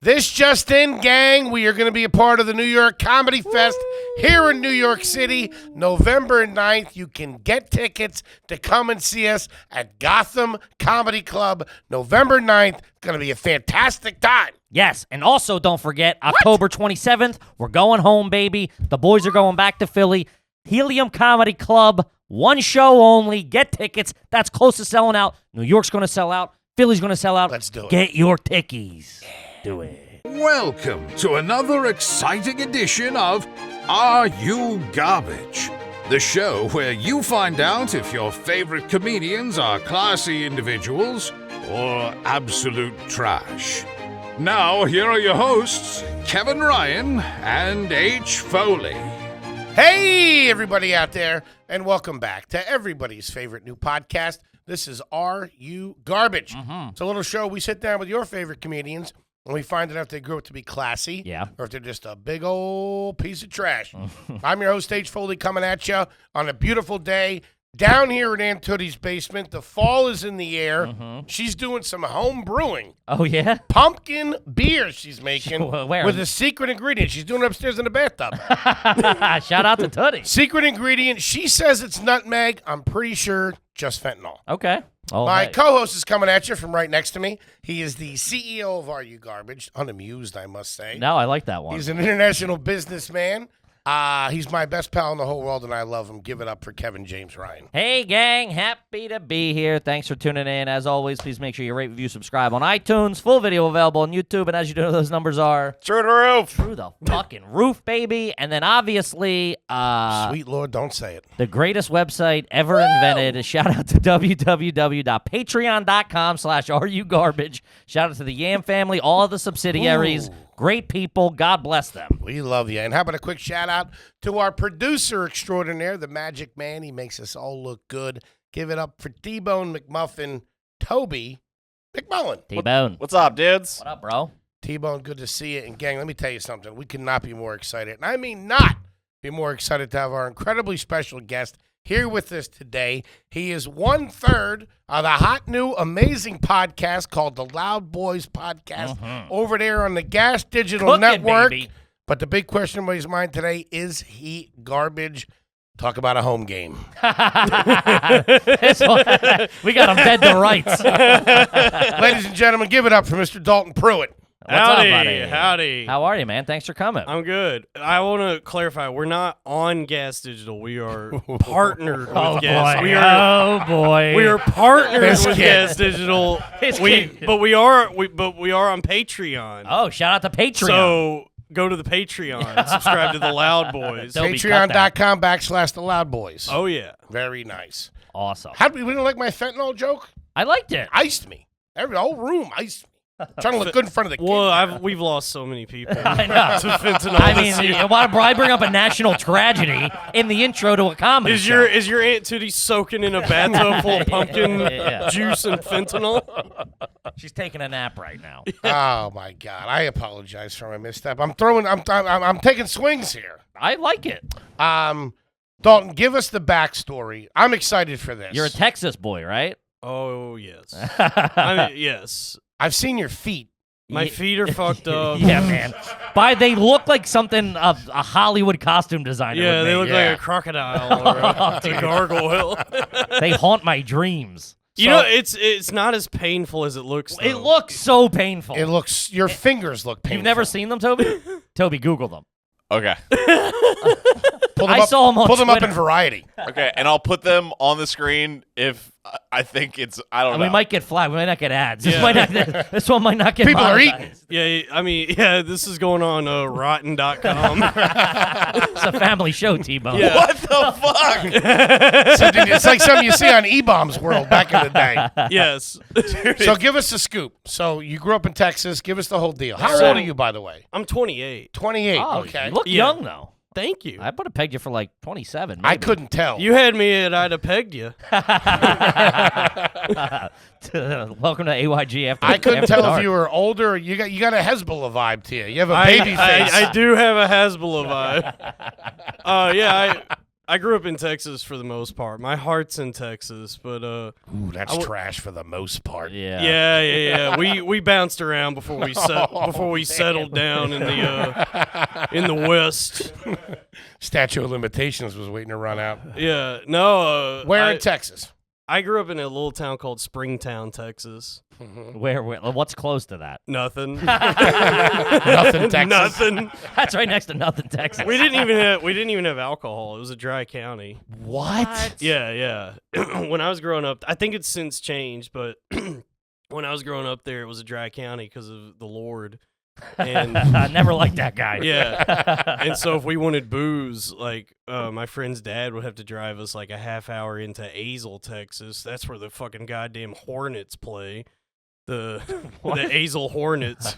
This just in, gang, we are going to be a part of the New York Comedy Fest here in New York City, November 9th. You can get tickets to come and see us at Gotham Comedy Club, November 9th. It's going to be a fantastic time. Yes, and also don't forget, October 27th, we're going home, baby. The boys are going back to Philly. Helium Comedy Club, one show only. Get tickets. That's close to selling out. New York's going to sell out. Philly's going to sell out. Let's do it. Get your tickies. Do it. Welcome to another exciting edition of Are You Garbage? The show where you find out if your favorite comedians are classy individuals or absolute trash. Now, here are your hosts, Kevin Ryan and H. Foley. Hey, everybody out there, and welcome back to everybody's favorite new podcast. This is Are You Garbage? It's a little show we sit down with your favorite comedians, and we find out if they grew up to be classy, or if they're just a big old piece of trash. I'm your host, H. Foley, coming at you on a beautiful day down here in Aunt Tootie's basement. The fall is in the air. She's doing some home brewing. Oh, yeah? Pumpkin beer she's making Where? with a secret ingredient. She's doing it upstairs in the bathtub. Shout out to Tootie. Secret ingredient. She says it's nutmeg. I'm pretty sure just fentanyl. Okay. Oh, My hey. co-host is coming at you from right next to me. He is the CEO of Are You Garbage? Unamused, I must say. No, I like that one. He's an international businessman. He's my best pal in the whole world, and I love him. Give it up for Kevin James Ryan. Hey, gang. Happy to be here. Thanks for tuning in. As always, please make sure you rate, review, subscribe on iTunes. Full video available on YouTube. And as you know, those numbers are Through the roof. through the fucking roof, baby. And then obviously, Sweet Lord, don't say it. the greatest website ever invented. Shout out to www.patreon.com/areyougarbage. Shout out to the Yam family, all of the subsidiaries. Great people. God bless them. We love you. And how about a quick shout out to our producer extraordinaire, the Magic Man. He makes us all look good. Give it up for T-Bone McMuffin, Toby McMullen. T-Bone. What's up, dudes? What up, bro? T-Bone, good to see you. And gang, let me tell you something. We could not be more excited. And I mean not be more excited to have our incredibly special guest here with us today. He is 1/3 of the hot new amazing podcast called the Loud Boys Podcast over there on the Gas Digital Cooking, Network. baby. But the big question in his mind today, is he garbage? Talk about a home game. This one- we got him dead to rights. Ladies and gentlemen, give it up for Mr. Dalton Pruitt. What's up, Howdy, buddy? howdy. How are you, man? Thanks for coming. I'm good. I want to clarify, we're not on Gas Digital. We are partnered with Oh, Gas. boy. We are Oh, boy. we are partnered This with kid. Gas Digital. This We kid. but we are on Patreon. Oh, shout out to Patreon. So go to the Patreon, subscribe to the Loud Boys. Toby, cut that. Patreon.com/the Loud Boys. Oh yeah. Very nice. Awesome. We didn't like my fentanyl joke? I liked it. Iced me. Every whole room iced me. Trying to look good in front of the kids. Well, we've lost so many people I know. to fentanyl. I this mean, year. why bring up a national tragedy in the intro to a comedy Is show? your Aunt Tootie soaking in a bathtub full of pumpkin Yeah. juice and fentanyl? She's taking a nap right now. Oh my God! I apologize for my misstep. I'm taking swings here. I like it. Dalton, give us the backstory. I'm excited for this. You're a Texas boy, right? Oh yes. I mean, yes. I've seen your feet. My feet are fucked up. Yeah, man. They look like something of a Hollywood costume designer Yeah, would they make. look Yeah. like a crocodile or a gargoyle. They haunt my dreams. You know, it's not as painful as it looks. Though. It looks so painful. Your fingers look painful. You've never seen them, Toby? Toby, Google them. Okay. Pull them I saw 'em on Pull them up Twitter. in Variety. Okay, and I'll put them on the screen if I think it's, I don't know. We might get flagged. We might not get ads. Yeah. This one might not get People are monetized. eating. Yeah, I mean, yeah, this is going on rotten.com. It's a family show, T-Bone. Yeah. What the fuck? It's like something you see on E-Bombs World back in the day. Yes. So give us the scoop. So you grew up in Texas. Give us the whole deal. How So- old are you, by the way? I'm 28. 28. Oh, Okay. you look Yeah. young, though. Thank you. I would have pegged you for like 27. I maybe. couldn't tell. You had me at I'd have pegged you. Welcome to AYG. After I couldn't after tell dark. if you were older. Or you got a Hezbollah vibe to you. You have a baby face. I do have a Hezbollah vibe. Yeah, I grew up in Texas for the most part. My heart's in Texas, but Ooh, that's trash for the most part. Yeah. yeah. We bounced around before we settled down in the West. Statute of limitations was waiting to run out. Yeah, no. Where in Texas? I grew up in a little town called Springtown, Texas. Where? What's close to that? Nothing. Nothing, Texas. Nothing. That's right next to nothing, Texas. We didn't even have alcohol. It was a dry county. What? Yeah. When I was growing up, I think it's since changed, but when I was growing up there, it was a dry county because of the Lord. And I never liked that guy. yeah. And so if we wanted booze, like my friend's dad would have to drive us like a half hour into Azle, Texas. That's where the fucking goddamn Hornets play. The Azle Hornets,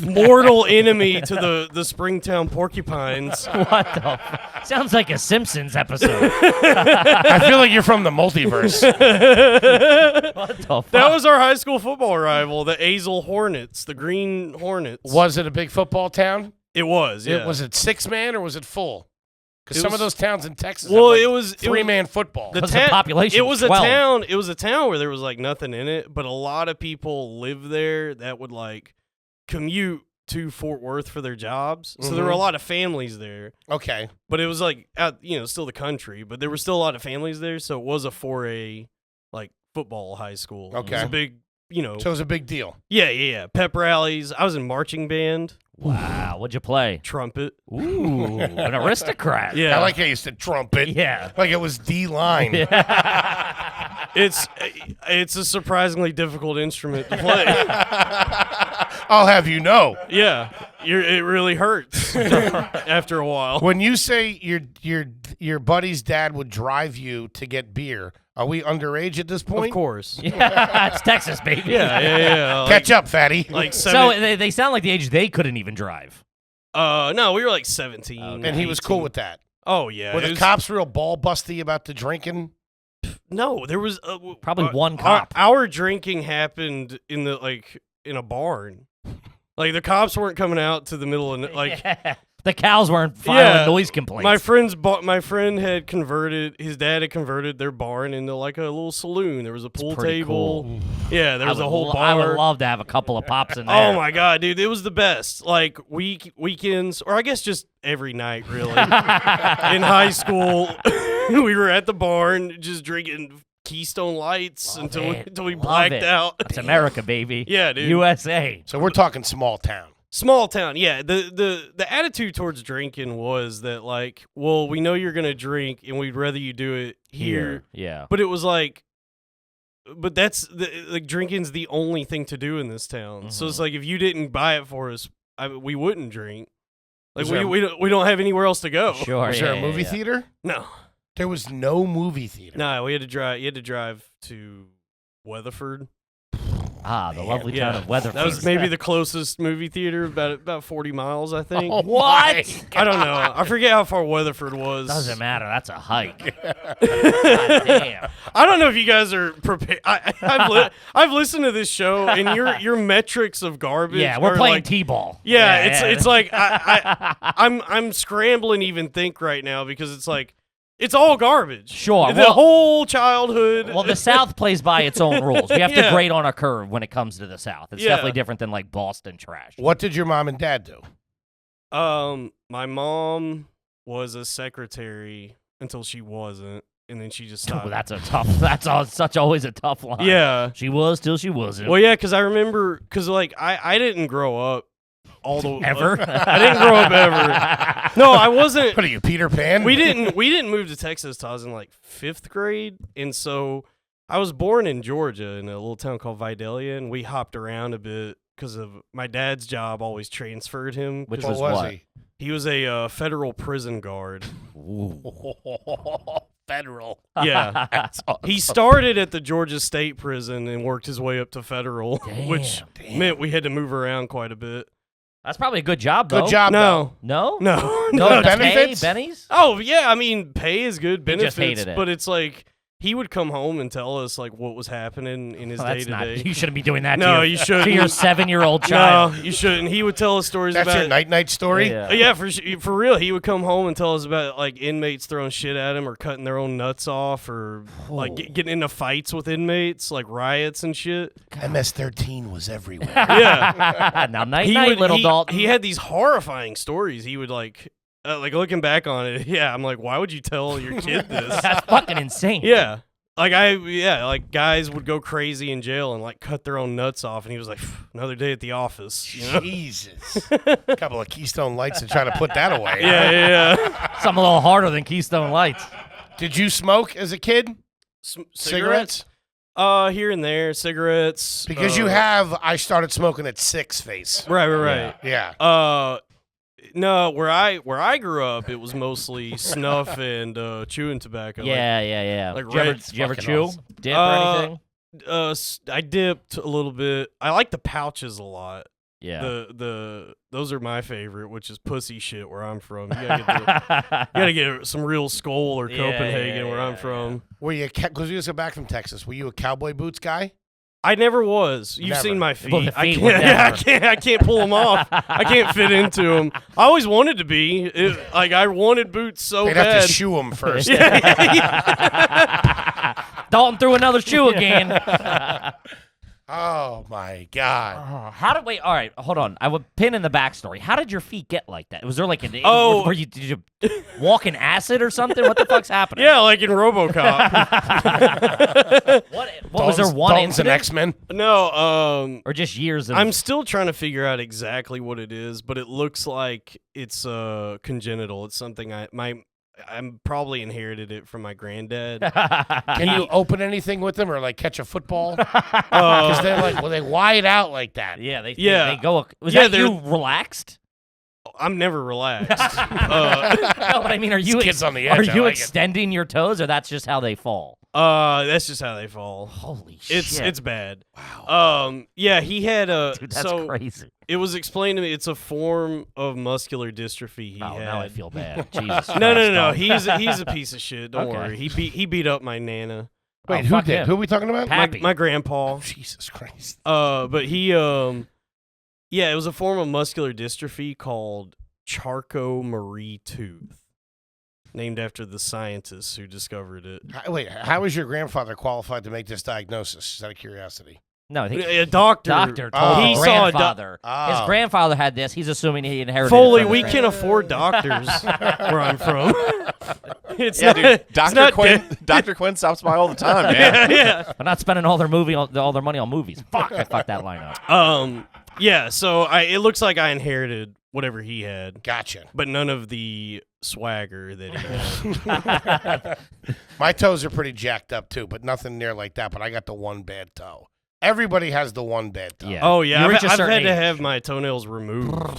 mortal enemy to the Springtown Porcupines. What the? Sounds like a Simpsons episode. I feel like you're from the multiverse. What the fuck? That was our high school football rival, the Azle Hornets, the Green Hornets. Was it a big football town? It was, yeah. Was it 6-man or was it full? Because It some was- of those towns in Texas Well, have it like was 3-man football. Because the population It was 12. a town. It was a town where there was like nothing in it, but a lot of people live there that would like commute to Fort Worth for their jobs. So there were a lot of families there. Okay. But it was like out, still the country, but there were still a lot of families there, so it was a 4A like football high school. It was Okay. a big, So it was a big deal. yeah. Pep rallies. I was in marching band, Wow. What'd you play? trumpet. Ooh, an aristocrat. Yeah. I like how you said trumpet. Yeah. Like it was D-line. It's a surprisingly difficult instrument to play. I'll have you know. Yeah. It really hurts after a while. When you say your buddy's dad would drive you to get beer, are we underage at this point? Of course. Yeah, it's Texas, baby. Yeah. Catch up, fatty. Like So seven. they sound like the age they couldn't even drive. No, we were like 17. And he was cool 18. with that. Oh yeah. Were it the was- cops real ball busty about the drinking? No, there was Probably one cop. Our drinking happened in a barn. Like the cops weren't coming out to the middle of like. Yeah. The cows weren't filing Yeah, noise complaints. My friend had converted his dad had converted their barn into like a little saloon. There was a pool pretty table. cool. Yeah, there was a whole bar. I would love to have a couple of pops in there. Oh my god, dude, it was the best. Like weekends, or I guess just every night, really. In high school, we were at the barn just drinking Keystone Lights Love until it. we Love blacked it. out. It's America, baby. Yeah, dude. USA. So we're talking small town. Small town, yeah. The attitude towards drinking was that like, well, we know you're gonna drink, and we'd rather you do it here. Yeah. But it was like, but that's like drinking's the only thing to do in this town. So it's like if you didn't buy it for us, we wouldn't drink. Like Was there- we don't have anywhere else to go. Sure. Was there a movie yeah. theater? No, There was no movie theater. no, we had to drive. You had to drive to Weatherford. Ah, the lovely Yeah, town of Weatherford. that was maybe the closest movie theater, about 40 miles, I think. Oh, What? I don't know. I forget how far Weatherford was. Doesn't matter. That's a hike. God damn. I don't know if you guys are prepared. I've listened to this show, and your metrics of garbage. Yeah, we're are playing like, t-ball. Yeah, it's like I'm scrambling to even think right now because it's like it's all garbage. Sure, the well- whole childhood. Well, the South plays by its own rules. We have to Yeah. grade on a curve when it comes to the South. It's Yeah. definitely different than like Boston trash. What did your mom and dad do? My mom was a secretary until she wasn't, and then she just stopped. Ooh, that's a tough. Always a tough line. Yeah. She was till she wasn't. Well, yeah, because I remember, like I didn't grow up all the Ever? I didn't grow up ever. No, I wasn't. What are you, Peter Pan? We didn't move to Texas till I was in like 5th grade, and so I was born in Georgia in a little town called Vidalia, and we hopped around a bit because of my dad's job always transferred him. Which 'cause What was what? he? he was a federal prison guard. Federal. Yeah. That's awesome. He started at the Georgia State Prison and worked his way up to federal, which meant we had to move around quite a bit. That's probably a good job, though. Good job, though. No, No? no, No the benefits? Pay, bennies? Oh yeah, I mean, pay is good, You just benefits, hated it. but it's like he would come home and tell us like what was happening in his day to day. You shouldn't be doing that. No, to you shouldn't. To your 7-year-old child. No, you shouldn't. He would tell us stories That's about your night story? Yeah. Yeah, for real. He would come home and tell us about like inmates throwing shit at him or cutting their own nuts off or like getting into fights with inmates, like riots and shit. MS-13 was everywhere. Yeah. Now, night, little Dalton. He had these horrifying stories. He would like looking back on it. Yeah, I'm like, why would you tell your kid this? That's fucking insane. Yeah. Like guys would go crazy in jail and like cut their own nuts off, and he was like, another day at the office. You know? Jesus. A couple of Keystone Lights to try to put that away. Yeah. Something a little harder than Keystone Lights. Did you smoke as a kid? Cigarettes? Here and there, cigarettes. Because you have, I started smoking at 6 face. Right. Yeah. No, where I grew up, it was mostly snuff and chewing tobacco. Yeah. Like Did you ever fucking chew? awesome. Dip or anything? I dipped a little bit. I like the pouches a lot. Yeah. Those are my favorite, which is pussy shit where I'm from. You gotta get some real Skull or Copenhagen where I'm from. Were you, because you just got back from Texas, were you a cowboy boots guy? I never was. You've Never. seen my feet. Well, the I feet were can't. never. I can't pull them off. I can't fit into them. I always wanted to be. I wanted boots so They'd bad. have to shoe them first. Dalton threw another shoe again. Oh, my God. Wait, all right, hold on. I would pin in the backstory. How did your feet get like that? Was there like did you walk in acid or something? What the fuck's happening? Yeah, like in RoboCop. What was there one Dalton's an incident? X-Men? No, Or just years of I'm still trying to figure out exactly what it is, but it looks like it's congenital. It's something I'm probably inherited it from my granddad. Can you open anything with them or like catch a football? Because they're like, they wide out like that. Yeah, they go. Was Yeah, that you relaxed? I'm never relaxed. No, but I mean, are you kids on the edge, Are I you like it. extending your toes, or that's just how they fall? That's just how they fall. Holy shit! It's bad. Wow. Yeah, he had a. Dude, that's crazy. It was explained to me. It's a form of muscular dystrophy. He had. Now I feel bad. Jesus. No. Christ, He's a piece of shit. Don't Okay. worry. He beat up my nana. Wait, Oh, who fuck did? him. Who are we talking about? Pappy. My grandpa. Jesus Christ. But he it was a form of muscular dystrophy called Charcot-Marie tooth, named after the scientists who discovered it. Wait, how was your grandfather qualified to make this diagnosis? Just out of curiosity. No, I think A doctor. doctor Oh. told He his saw a grandfather. His Oh. grandfather had this. He's assuming he inherited Foley, it from we his can afford doctors where I'm from. It's not, Dude, it's Dr. not Quinn. dead. Dr. Quinn stops by all the time, man. Yeah. They're not spending all their money on movies. Fuck, I fucked that line up. Yeah. So it looks like I inherited whatever he had, Gotcha. but none of the swagger that he had. My toes are pretty jacked up too, but nothing near like that. But I got the one bad toe. Everybody has the one bad toe. Yeah. Oh yeah, You reach a I've certain had to age. have my toenails removed.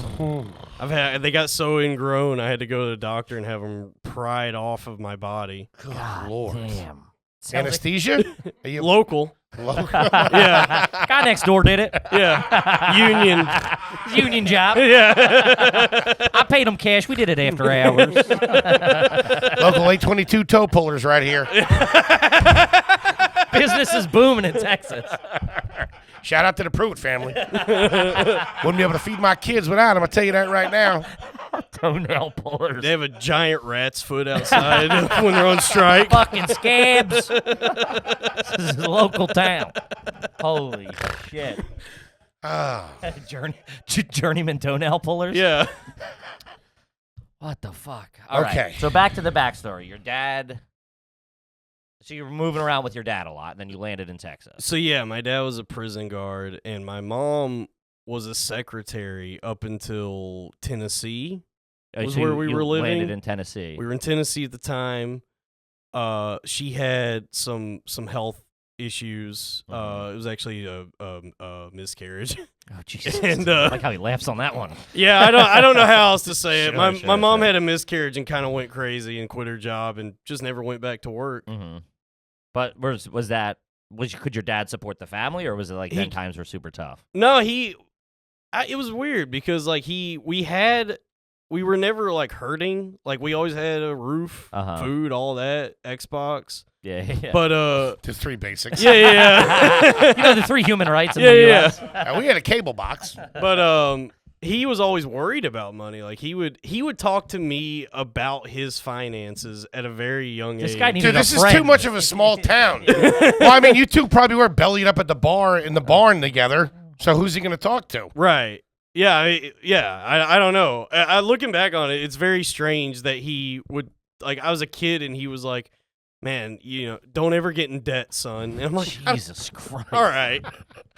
They got so ingrown, I had to go to the doctor and have them pried off of my body. Good God Lord. damn. Anesthesia? Are you Local, local? yeah, Guy next door did it. yeah, union, Union job. yeah. I paid him cash. We did it after hours. Local 822 toe pullers right here. Business is booming in Texas. Shout out to the Pruitt family. Wouldn't be able to feed my kids without them. I'll tell you that right now. Toenail pullers. They have a giant rat's foot outside when they're on strike. Fucking scabs. This is a local town. Holy shit. Ah. Journeyman toenail pullers? Yeah. What the fuck? All right. Okay. So back to the backstory. Your dad. So you were moving around with your dad a lot, and then you landed in Texas. So yeah, my dad was a prison guard, and my mom was a secretary up until Tennessee. Was So where we you were living. landed in Tennessee. We were in Tennessee at the time. She had some health issues. It was actually a miscarriage. Oh Jesus! And, I like how he laughs on that one. Yeah, I don't know how else to say it. Sure, My mom sure. had a miscarriage and kind of went crazy and quit her job and just never went back to work. Mm-hmm. But could your dad support the family, or was it like then times were super tough? No, it was weird because like we were never like hurting. Like we always had a roof, Uh-huh. food, all that, Xbox. Yeah. But Just 3 basics. yeah. You know the 3 human rights in Yeah, the yeah. U.S. We had a cable box. But he was always worried about money. Like he would talk to me about his finances at a very young age. This guy needed Dude, a this is friend. too much of a small town. Well, I mean, you two probably were bellied up at the bar in the barn together. So who's he going to talk to? Right. Yeah. I don't know. Looking back on it, it's very strange that he would, like, I was a kid and he was like, man, don't ever get in debt, son. And I'm like, Jesus Christ. all right.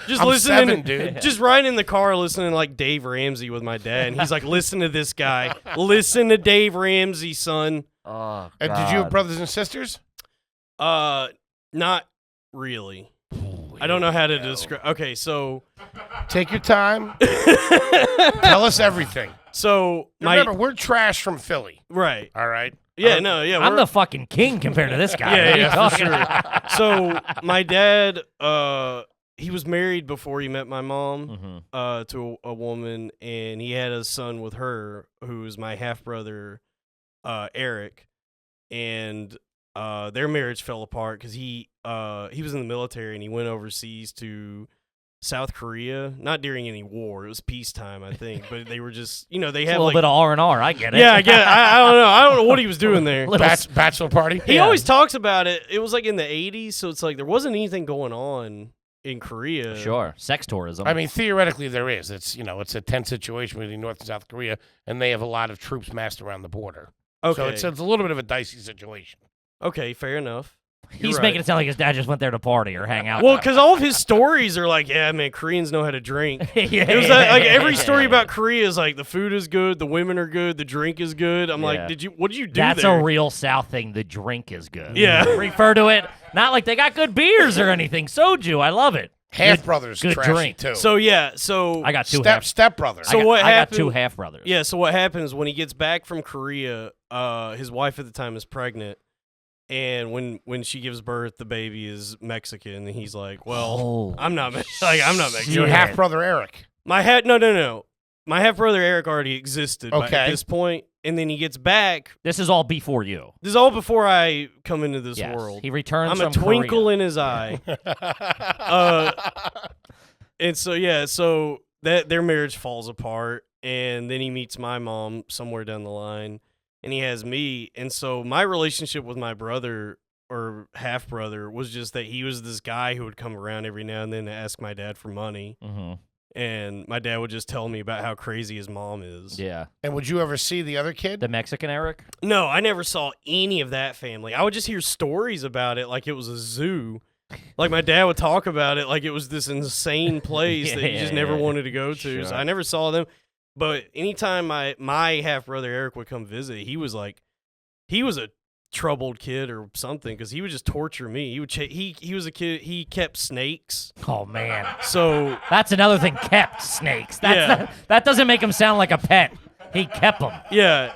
Just I'm listening, 7, dude. just riding in the car listening to like Dave Ramsey with my dad, and he's like, "Listen to this guy. Listen to Dave Ramsey, son." Oh, And did you have God. brothers and sisters? Not really. I don't know how to describe. Okay, so Take your time. Tell us everything. my Remember, we're trash from Philly. right. All right. Yeah, no, yeah. I'm we're- the fucking king compared to this guy. Yeah, What are you yeah, for talking sure. So my dad, he was married before he met my mom, Mhm. to a woman, and he had a son with her, who's my half brother, Eric, and their marriage fell apart because he was in the military and he went overseas to South Korea, not during any war. It was peacetime, I think, but they were just, they A have little like, bit of R&R. I get it. yeah, I get it. I don't know. I don't know what he was doing there. Little Bachelor party? He Yeah. always talks about it. It was like in the 80s, so it's like there wasn't anything going on in Korea. Sure. Sex tourism. I mean, theoretically, there is. It's a tense situation between North and South Korea, and they have a lot of troops massed around the border. Okay. So it's a little bit of a dicey situation. Okay, fair enough. he's right. making it sound like his dad just went there to party or hang out. Well, because all of his stories are like, yeah, man, Koreans know how to drink. yeah, It was like every story about Korea is like the food is good, the women are good, the drink is good. I'm Yeah. like, what did you do That's there? a real South thing. The drink is good. Yeah. Refer to it not like they got good beers or anything. Soju, I love it. Half brothers good trashy drink. too. So yeah, so I got 2 half. step brothers. So what I got happened? 2 half brothers. Yeah, so what happens when he gets back from Korea, his wife at the time is pregnant, and when she gives birth, the baby is Mexican, and he's like, well, Oh, I'm not Mexican. Your shit. half brother Eric. No. My half brother Eric already existed Okay. at this point, and then he gets back. This is all before you. This is all before I come into this Yes. world. He returns I'm a from twinkle Korea. in his eye. And so that their marriage falls apart, and then he meets my mom somewhere down the line, and he has me. And so my relationship with my brother or half brother was just that he was this guy who would come around every now and then to ask my dad for money, Mhm. and my dad would just tell me about how crazy his mom is. Yeah. And would you ever see the other kid? The Mexican Eric? No, I never saw any of that family. I would just hear stories about it like it was a zoo. Like my dad would talk about it like it was this insane place that he just never wanted to go to. Sure. So I never saw them. But anytime my half brother Eric would come visit, he was a troubled kid or something because he would just torture me. He was a kid. He kept snakes. Oh, man. So That's another thing. Kept snakes. Yeah. That doesn't make him sound like a pet. He kept them. yeah,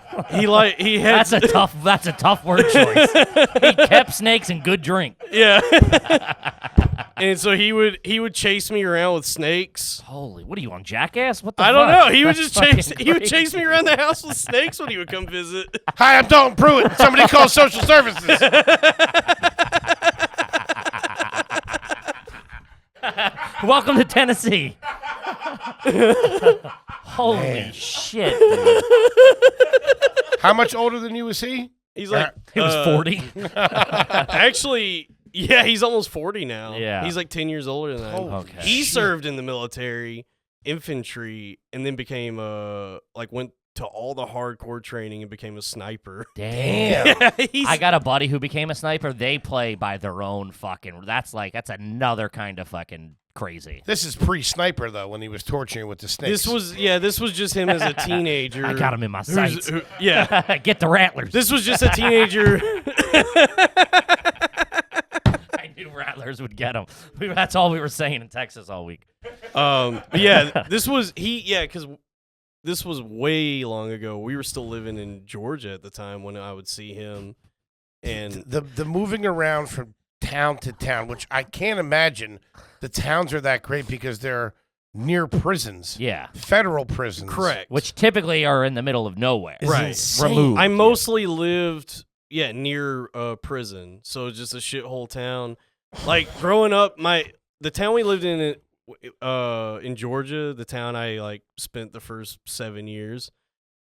he had That's a tough word choice. He kept snakes and good drink. yeah. And so he would chase me around with snakes. Holy, what are you on, Jackass? What the I don't fuck? know. He would That's just chase. fucking He would crazy. chase me around the house with snakes when he would come visit. Hi, I'm Dalton Pruitt. Somebody call social services. Welcome to Tennessee. Holy shit. Dude. How much older than you was he? He's like, He was 40. actually, yeah, he's almost 40 now. Yeah. He's like 10 years older than that. Okay. He served in the military, infantry, and then became went to all the hardcore training and became a sniper. Damn. Yeah, he's, I got a buddy who became a sniper. They play by their own fucking. That's another kind of fucking crazy. This is pre-sniper though, when he was torturing you with the snakes. this was just him as a teenager. I got him in my sights. Yeah. Get the rattlers. This was just a teenager. I knew rattlers would get him. That's all we were saying in Texas all week. But yeah, because this was way long ago. We were still living in Georgia at the time when I would see him. And the moving around from town to town, which I can't imagine the towns are that great because they're near prisons. Yeah. Federal prisons. correct. Which typically are in the middle of nowhere. Right. Insane. Removed. I mostly lived, near prison. So it's just a shithole town. Like growing up, the town we lived in Georgia, the town I like spent the first 7 years.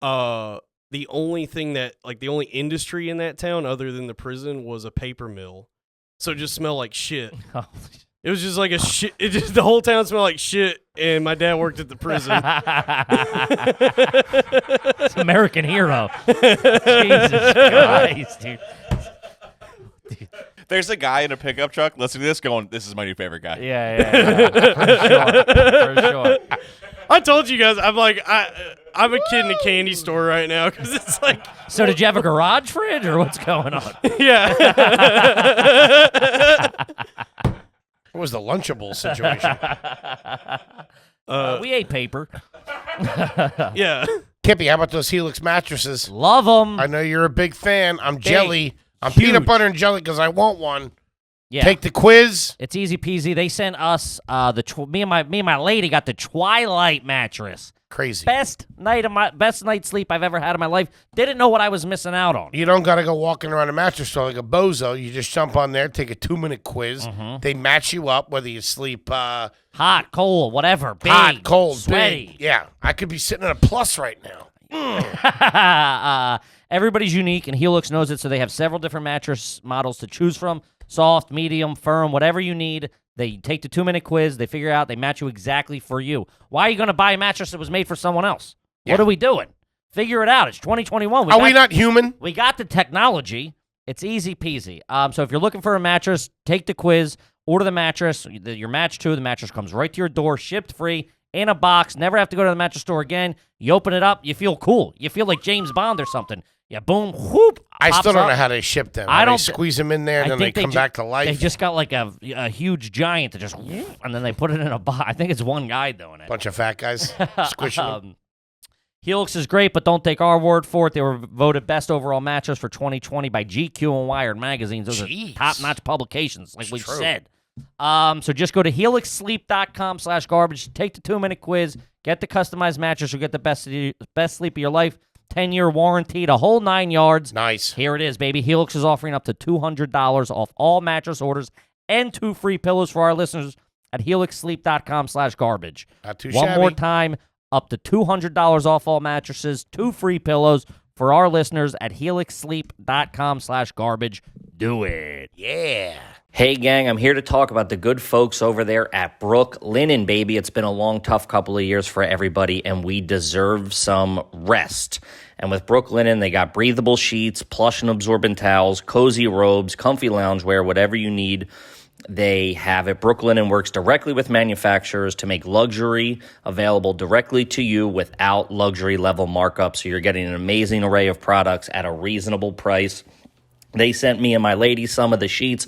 The only thing that the only industry in that town other than the prison was a paper mill. So it just smelled like shit. It was just like a shit. The whole town smelled like shit, and my dad worked at the prison. It's American hero. Jesus Christ, dude. There's a guy in a pickup truck listening to this going, this is my new favorite guy. Yeah. For sure. I told you guys, I'm like, I'm a kid in a candy store right now because it's like. So did you have a garage fridge or what's going on? Yeah. It was the Lunchable situation. We ate paper. Yeah. Kippy, how about those Helix mattresses? Love them. I know you're a big fan. I'm jelly. I'm Huge. peanut butter and jelly because I want one. Yeah. Take the quiz. It's easy peasy. They sent us me and my lady got the Twilight mattress. Crazy. Best night's sleep I've ever had in my life. Didn't know what I was missing out on. You don't got to go walking around a mattress store like a bozo. You just jump on there, take a 2-minute quiz. They match you up whether you sleep Hot, cold, whatever. Big, hot, cold, sweaty. big. Yeah, I could be sitting at a plus right now. Everybody's unique, and Helix knows it, so they have several different mattress models to choose from. Soft, medium, firm, whatever you need. They take the 2-minute quiz. They figure out. They match you exactly for you. Why are you going to buy a mattress that was made for someone else? Yeah. What are we doing? Figure it out. It's 2021. Are we not human? We got the technology. It's easy peasy. So if you're looking for a mattress, take the quiz, order the mattress. Your match too. The mattress comes right to your door, shipped free, in a box. Never have to go to the mattress store again. You open it up, you feel cool. You feel like James Bond or something. Yeah, boom, whoop. I still don't up. know how they ship them. I don't They squeeze them in there and then they come back to life. They just got like a huge giant that just, and then they put it in a box. I think it's one guy doing it. Bunch of fat guys squishing them. Helix is great, but don't take our word for it. They were voted best overall mattress for 2020 by GQ and Wired magazines. Those Jeez. are top-notch publications, like we've true. said. So just go to helixsleep.com/garbage. Take the 2-minute quiz. Get the customized mattress. You'll get the best sleep of your life. 10-year warranty, the whole 9 yards. Nice. Here it is, baby. Helix is offering up to $200 off all mattress orders and 2 free pillows for our listeners at helixsleep.com/garbage. Not too One shabby. more time, up to $200 off all mattresses, 2 free pillows for our listeners at helixsleep.com/garbage. Do it. Yeah. Hey, gang, I'm here to talk about the good folks over there at Brook Linen, baby. It's been a long, tough couple of years for everybody, and we deserve some rest. And with Brook Linen, they got breathable sheets, plush and absorbent towels, cozy robes, comfy loungewear, whatever you need. They have it. Brook Linen works directly with manufacturers to make luxury available directly to you without luxury level markup. So you're getting an amazing array of products at a reasonable price. They sent me and my lady some of the sheets.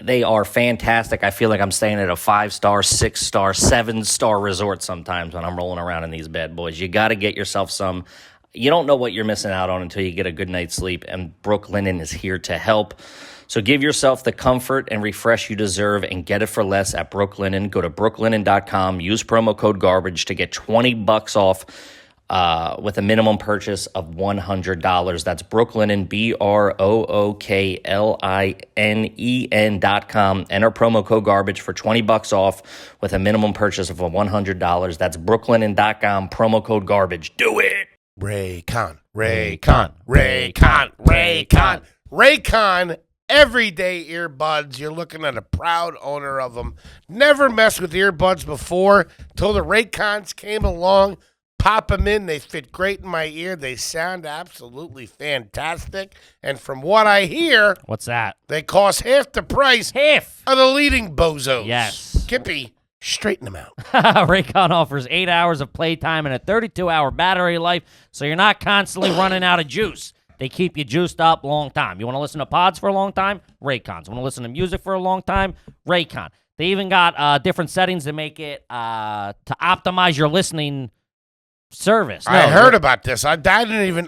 They are fantastic. I feel like I'm staying at a 5-star, 6-star, 7-star resort sometimes when I'm rolling around in these bad boys. You got to get yourself some. You don't know what you're missing out on until you get a good night's sleep, and Brook Linen is here to help. So give yourself the comfort and refresh you deserve and get it for less at Brook Linen. Go to brooklinen.com. Use promo code GARBAGE to get $20 off with a minimum purchase of $100. That's Brooklinen, BROOKLINEN.com. Enter promo code GARBAGE for $20 off with a minimum purchase of $100. That's brooklinen.com, promo code GARBAGE. Do it! Raycon, Raycon, Raycon, Raycon, Raycon. Everyday earbuds. You're looking at a proud owner of them. Never messed with earbuds before till the Raycons came along. Pop them in. They fit great in my ear. They sound absolutely fantastic. And from what I hear, What's that? they cost half the price Half. of the leading bozos. Yes. Kippy, straighten them out. Raycon offers 8 hours of playtime and a 32-hour battery life, so you're not constantly running out of juice. They keep you juiced up long time. You want to listen to pods for a long time? Raycons. Want to listen to music for a long time? Raycon. They even got different settings to make it to optimize your listening service. I heard about this. I didn't even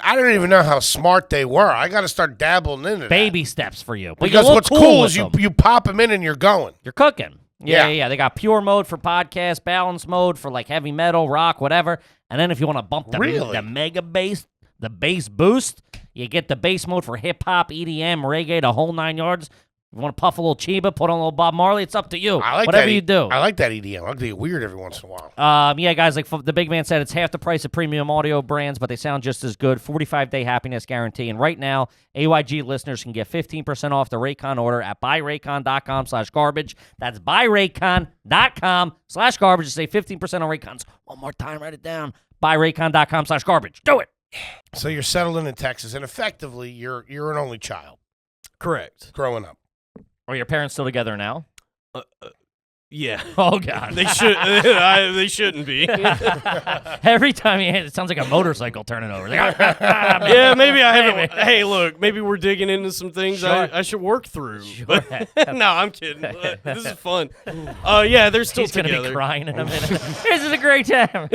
know how smart they were. I got to start dabbling into baby that. steps for you. But Because you look what's cool is with them. you pop them in and you're going. You're cooking. Yeah. Yeah. They got pure mode for podcast, balance mode for like heavy metal, rock, whatever. And then if you want to bump the Really? mega bass, the bass boost, You get the bass mode for hip-hop, EDM, reggae, the whole 9 yards. You want to puff a little Chiba, put on a little Bob Marley, it's up to you. I like Whatever that, you do. I like that EDM. I like to get weird every once in a while. Yeah, guys, like the big man said, it's half the price of premium audio brands, but they sound just as good. 45-day happiness guarantee. And right now, AYG listeners can get 15% off the Raycon order at buyraycon.com/garbage. That's buyraycon.com/garbage to save 15% on Raycons. One more time, write it down. Buyraycon.com/garbage. Do it. So you're settling in Texas, and effectively, you're an only child Correct. growing up. Are your parents still together now? Yeah. Oh, God. They should. They shouldn't be. Every time you hit it, it sounds like a motorcycle turning over. Like, Yeah, maybe I haven't. Hey, look, maybe we're digging into some things Sure. I should work through. Sure. But- no, I'm kidding. This is fun. Yeah, they're still He's going to together. be crying in a minute. This is a great time.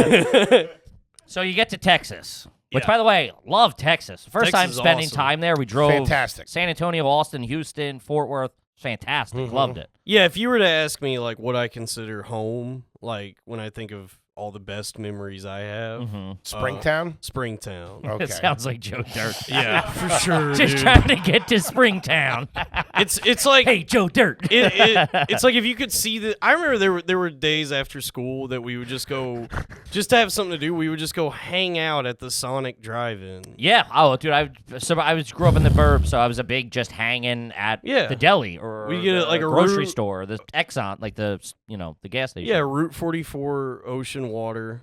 So you get to Texas, which, Yeah. by the way, love Texas. First Texas time is spending awesome. time there. We drove Fantastic. San Antonio, Austin, Houston, Fort Worth. Fantastic. Loved it. Yeah, if you were to ask me like what I consider home, like when I think of all the best memories I have, Springtown? Springtown. Okay. It sounds like Joe Dirt. Yeah, for sure. Just dude. trying to get to Springtown. It's like Hey, Joe Dirt. it's like if you could see the. I remember there were days after school that we would just go, just to have something to do. We would just go hang out at the Sonic Drive-In. Yeah. Oh, dude, I grew up in the burbs, so I was a big just hanging at the deli or We get the like a grocery root- store, the Exxon, like the gas station. Yeah, Route 44 Ocean Water.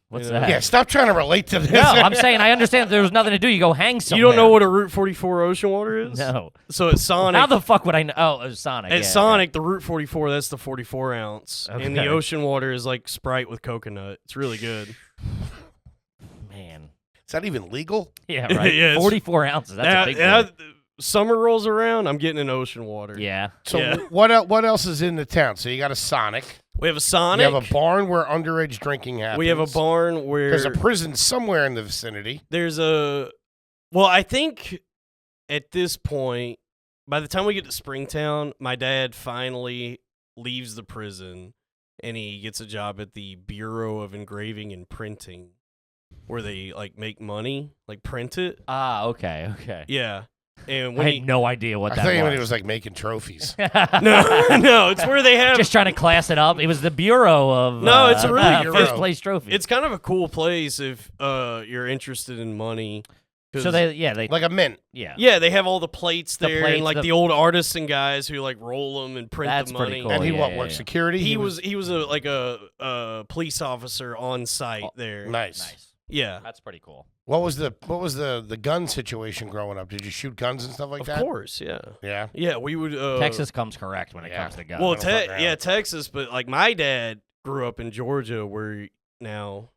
What's you know? that? Yeah, stop trying to relate to this. No, I'm saying I understand that there was nothing to do. You go hang somewhere. You don't know what a Route 44 Ocean Water is? No. So at Sonic, How the fuck would I know? Oh, it was Sonic. at yeah, Sonic, the Route 44, that's the 44 ounce, and the Okay. Ocean Water is like Sprite with coconut. It's really good. yeah. Man. Is that even legal? Yeah, right. Yeah, it's- 44 ounces. That's a big one. Summer rolls around, I'm getting an Ocean Water. Yeah. So Yeah. what else is in the town? So you got a Sonic. We have a Sonic. You have a barn where underage drinking happens. We have a barn where There's a prison somewhere in the vicinity. there's a. Well, I think at this point, by the time we get to Springtown, my dad finally leaves the prison and he gets a job at the Bureau of Engraving and Printing, where they like make money, like print it. Ah, okay. Yeah. And I when had no idea what I that thought was. you meant it was like making trophies. no, it's where they have. Just trying to class it up. It was the Bureau of No, it's a really good first Bureau. place trophy. It's kind of a cool place if you're interested in money. 'cause- so they Like a mint. yeah, they have all the plates The there, plates, and like the- the old artisan guys who like roll them and print That's the pretty money. cool. And he yeah, what yeah, worked yeah. security? He was a police officer on site there. nice. Yeah, That's pretty cool. What was the gun situation growing up? Did you shoot guns and stuff like of that? course. Yeah, Yeah. yeah. We would Texas comes correct when it yeah. comes to guns. Well, don't fuck around. yeah, Texas, but like my dad grew up in Georgia, where now,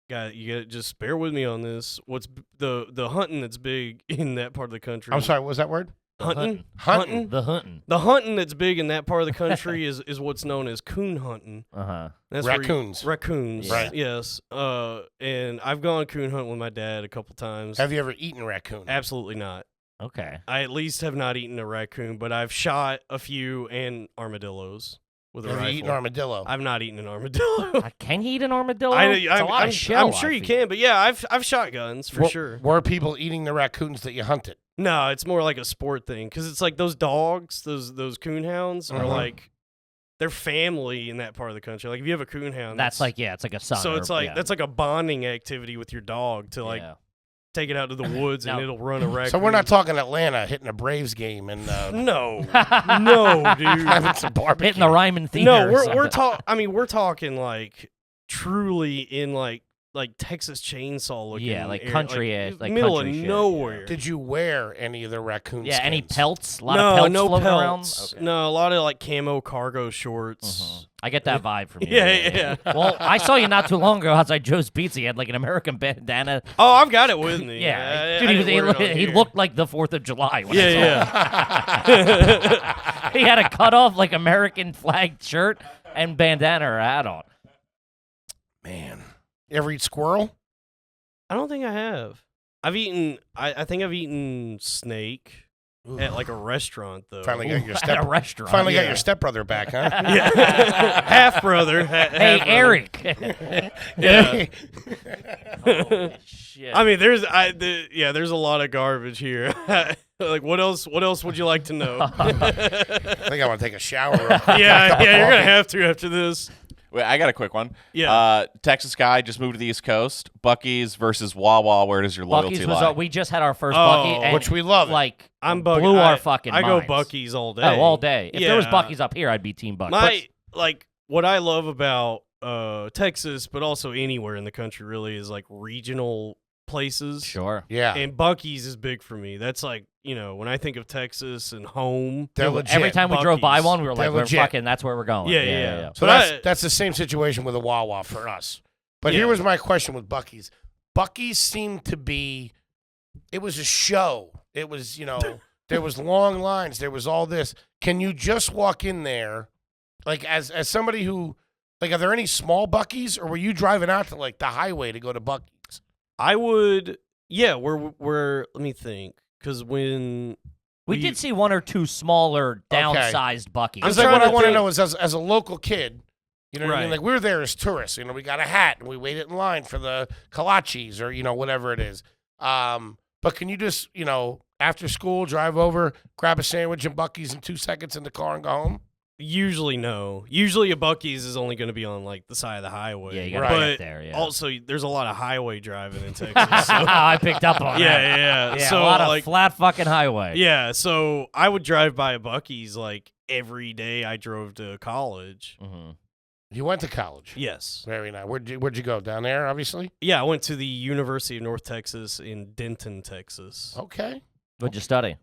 you got to just bear with me on this. What's the hunting that's big in that part of the country? I'm sorry. What was that word? hunting. Hunting. The hunting. The hunting that's big in that part of the country is what's known as coon hunting. Uh-huh. That's where Raccoons. Raccoons. Right. Yes. And I've gone coon hunting with my dad a couple times. Have you ever eaten raccoon? Absolutely not. Okay. I at least have not eaten a raccoon, but I've shot a few and armadillos with a Have rifle. you eaten armadillo? I've not eaten an armadillo. Can he eat an armadillo? I, It's a lot I'm, of shell. I'm sure I you feel. can, but yeah, I've shot guns for sure. Were people eating the raccoons that you hunted? No, it's more like a sport thing because it's like those dogs, those coon hounds are Uh-huh. like they're family in that part of the country. Like if you have a coon hound, That's like it's like a son. so or- it's like yeah. that's like a bonding activity with your dog to like Yeah. take it out to the woods and Now- it'll run a raccoon. So we're not talking Atlanta hitting a Braves game and No, no, dude. having some barbecue. hitting the Ryman Theater. No, or we're something. talking. I mean, we're talking like truly in like Texas chainsaw looking. Yeah, like area, country, like middle country of shit, nowhere. Did you wear any of the raccoon Yeah, any skins? pelts? A lot no, of pelts no floating pelts. around. Okay. No, a lot of like camo cargo shorts. Mhm. I get that vibe from you. Yeah. Well, I saw you not too long ago outside Joe's Pizza. You had like an American bandana. Oh, I've got it with me. Yeah, I dude, he didn't wear it on he here. looked like the 4th of July. When I Yeah, saw yeah. him. He had a cut off like American flag shirt and bandana or hat on. Man, you ever eat squirrel? I don't think I have. I've eaten. I think I've eaten snake. at like a restaurant though. Finally got your At a restaurant. Finally got Yeah. your stepbrother back, huh? half brother. Hey, Eric. Yeah. Shit. I mean, there's a lot of garbage here. Like, what else would you like to know? I think I want to take a shower. Real quick. yeah, you're gonna have to after this. Wait, I got a quick one. Yeah. Texas guy just moved to the East Coast. Buc-ee's versus Wawa. Where does your loyalty Buc-ee's lie? we just had our first Oh. Buc-ee, and Which we love. like I'm blew our fucking I go minds. Buc-ee's all day. Oh, all day. If there was Yeah. Buc-ee's up here, I'd be Team Buc. What I love about Texas, but also anywhere in the country, really, is like regional places. Sure. Yeah. And Buc-ee's is big for me. That's like, when I think of Texas and home. They're legit. Every time we drove by Buc-ee's. one, we were like, They're legit. that's where we're going. Yeah. So But that's the same situation with a Wawa for us. But Yeah. here was my question with Buc-ee's. Buc-ee's seemed to be, it was a show. It was, there was long lines. There was all this. Can you just walk in there, like as somebody who, like, are there any small Buc-ee's, or were you driving out to like the highway to go to Buc-ee's? I would, we're let me think. Because when We did see one or two smaller, downsized Buc-ee's. Because I'm like, what trying I to want to think- know is, as a local kid, you know what I mean? Right. Like, we were there as tourists. We got a hat, and we waited in line for the kolaches or, whatever it is. But can you just, after school, drive over, grab a sandwich and Buc-ee's in 2 seconds in the car and go home? Usually no. Usually a Buc-ee's is only going to be on like the side of the highway. Yeah, you gotta but get there, yeah. also there's a lot of highway driving in Texas. So, I picked up on that. yeah. Yeah, So a lot of like, flat fucking highway. yeah. So I would drive by a Buc-ee's like every day I drove to college. Mm-hmm. You went to college. Yes. Very nice. Where'd you go? Down there, obviously? Yeah, I went to the University of North Texas in Denton, Texas. Okay. What'd you study?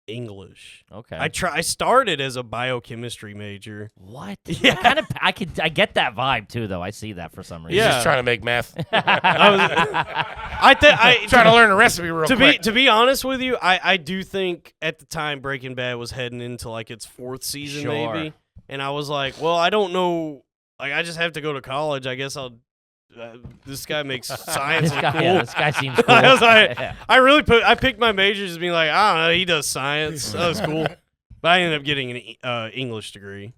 English. Okay. I started as a biochemistry major. What? Yeah. I get that vibe too, though. I see that for some reason. He's Yeah. just trying to make meth. I Trying to learn a recipe real quick. To be honest with you, I do think at the time Breaking Bad was heading into like its 4th season Sure. maybe, and I was like, well, I don't know, like I just have to go to college. I guess I'll. This guy makes science This look guy, cool. this guy seems cool. I was like, Yeah. I picked my majors as being like, I don't know, he does science. That was cool. But I ended up getting an English degree.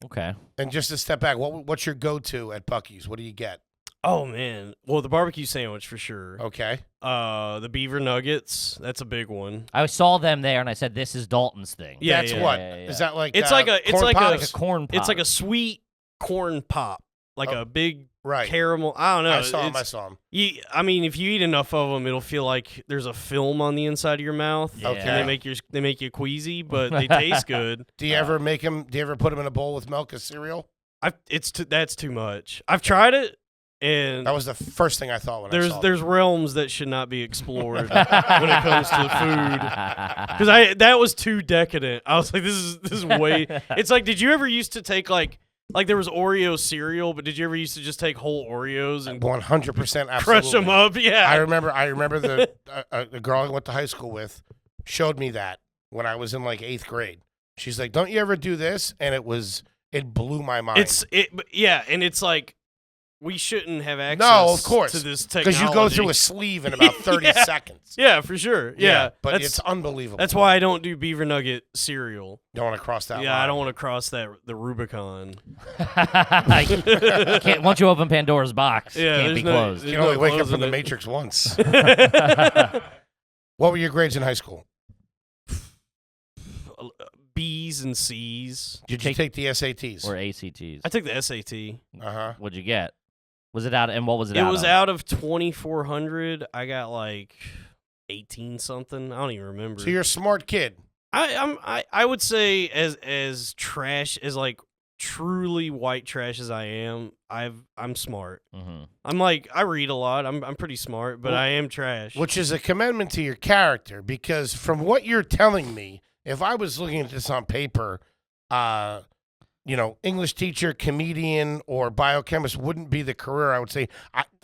Okay. And just to step back, what's your go-to at Buc-ee's? What do you get? Oh man, well the barbecue sandwich for sure. Okay. The beaver nuggets, that's a big one. I saw them there, and I said, "This is Dalton's thing." Yeah, That's yeah, what? yeah, yeah. Is that like It's like a- it's corn like a- pops? Like a corn pop. It's like a sweet corn pop, like Oh, a big right. caramel. I don't know. I saw him. It's- I saw him. I mean, if you eat enough of them, it'll feel like there's a film on the inside of your mouth. Yeah. Okay. And they make you queasy, but they taste good. Do you ever make him? Do you ever put him in a bowl with milk as cereal? That's too much. I've tried it, and That was the first thing I thought when I saw there's realms that should not be explored when it comes to food. Because that was too decadent. I was like, this is way. It's like, did you ever used to take like there was Oreo cereal, but did you ever used to just take whole Oreos and 100%. Absolutely. crush them up? Yeah. I remember the girl I went to high school with showed me that when I was in like 8th grade. She's like, "Don't you ever do this?" And it blew my mind. And it's like we shouldn't have access. No, of course. to this technology Because you go through a sleeve in about 30 Yeah. seconds. Yeah, for sure. Yeah, but that's, it's unbelievable. that's why I don't do beaver nugget cereal. Don't want to cross that Yeah, line. I don't want to cross the Rubicon. Can't, once you open Pandora's box, Yeah, can't be there's no- closed. You there's can only no wake up closing from the it. Matrix once. What were your grades in high school? B's and C's. Did you take the SATs? Or ACTs. I took the SAT. Uh-huh. What'd you get? Was it out? And what was it? It out was of? out of 2,400. I got like 18 something. I don't even remember. So you're a smart kid. I would say as trash as like truly white trash as I am, I'm smart. Mhm. I'm like I read a lot. I'm pretty smart, but Well, I am trash. Which is a commendment to your character, because from what you're telling me, if I was looking at this on paper, English teacher, comedian, or biochemist wouldn't be the career I would say.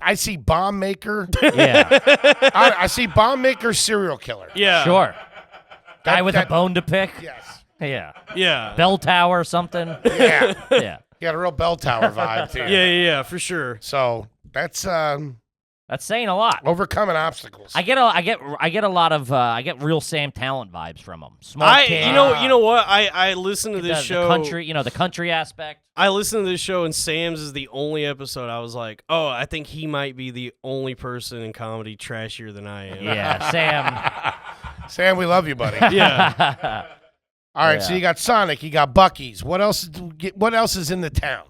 I see bomb maker. Yeah, I see bomb maker, serial killer. yeah. sure. Guy with that- a bone to pick. Yes. Yeah. Yeah. Bell tower something. Yeah. Yeah. You got a real bell tower vibe too. Yeah, for sure. So that's That's saying a lot. Overcoming obstacles. I get a lot of I get real Sam Talent vibes from him. Smart kid. You know what? I listen to this show. The country, the country aspect. I listened to this show, and Sam's is the only episode I was like, oh, I think he might be the only person in comedy trashier than I am. Yeah, Sam. Sam, we love you, buddy. Yeah. All right, so you got Sonic, you got Buc-ee's. What else is in the town?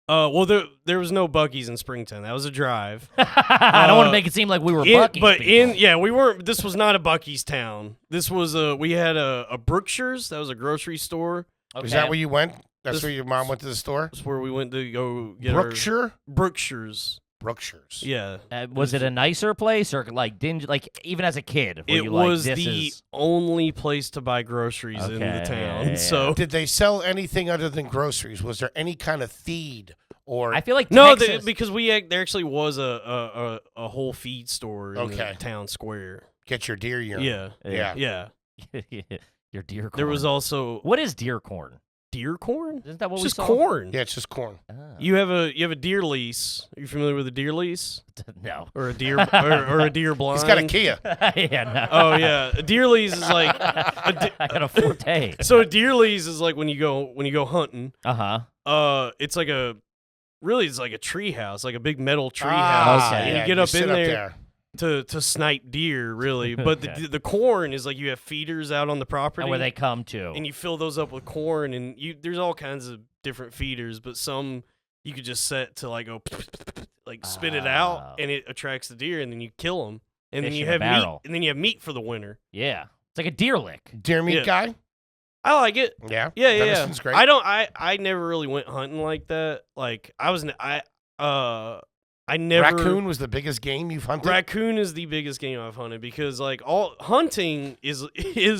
Well, there was no Buc-ee's in Springtown. That was a drive. I don't want to make it seem like we were Buc-ee's people. We weren't. This was not a Buc-ee's town. This was we had a Brookshire's. That was a grocery store. Okay. Is that where you went? That's where your mom went to the store? That's where we went to go get Brookshire? Brookshire's. Brookshire's. Yeah. Was it a nicer place or like dingy? Like even as a kid, it was the only place to buy groceries in the town. Yeah. So did they sell anything other than groceries? Was there any kind of feed or? I feel like no, Texas, because there actually was a whole feed store in the town square. Get your deer urine. Yeah. Your deer corn. There was also what is deer corn? Deer corn? Isn't that what it's we just saw? corn. Yeah, it's just corn. Oh. You have a deer lease. Are you familiar with a deer lease? No. Or a deer or a deer blind? He's got a Kia. Yeah, no. Oh yeah, a deer lease is like I got a Forte. So a deer lease is like when you go hunting. It's like it's like a tree house, like a big metal tree okay. house. Yeah, And you get up in there. To snipe deer, really. But the corn is like you have feeders out on the property. where they come to. And you fill those up with corn, and there's all kinds of different feeders, but some you could just set to like go, like spit it out, and it attracts the deer, and then you kill them. And then you have meat, and then you have meat for the winter. Yeah. It's like a deer lick. Deer meat guy? I like it. Yeah. Yeah. Venison's great. I never really went hunting like that. Like I never. Raccoon was the biggest game you've hunted? Raccoon is the biggest game I've hunted because like all hunting is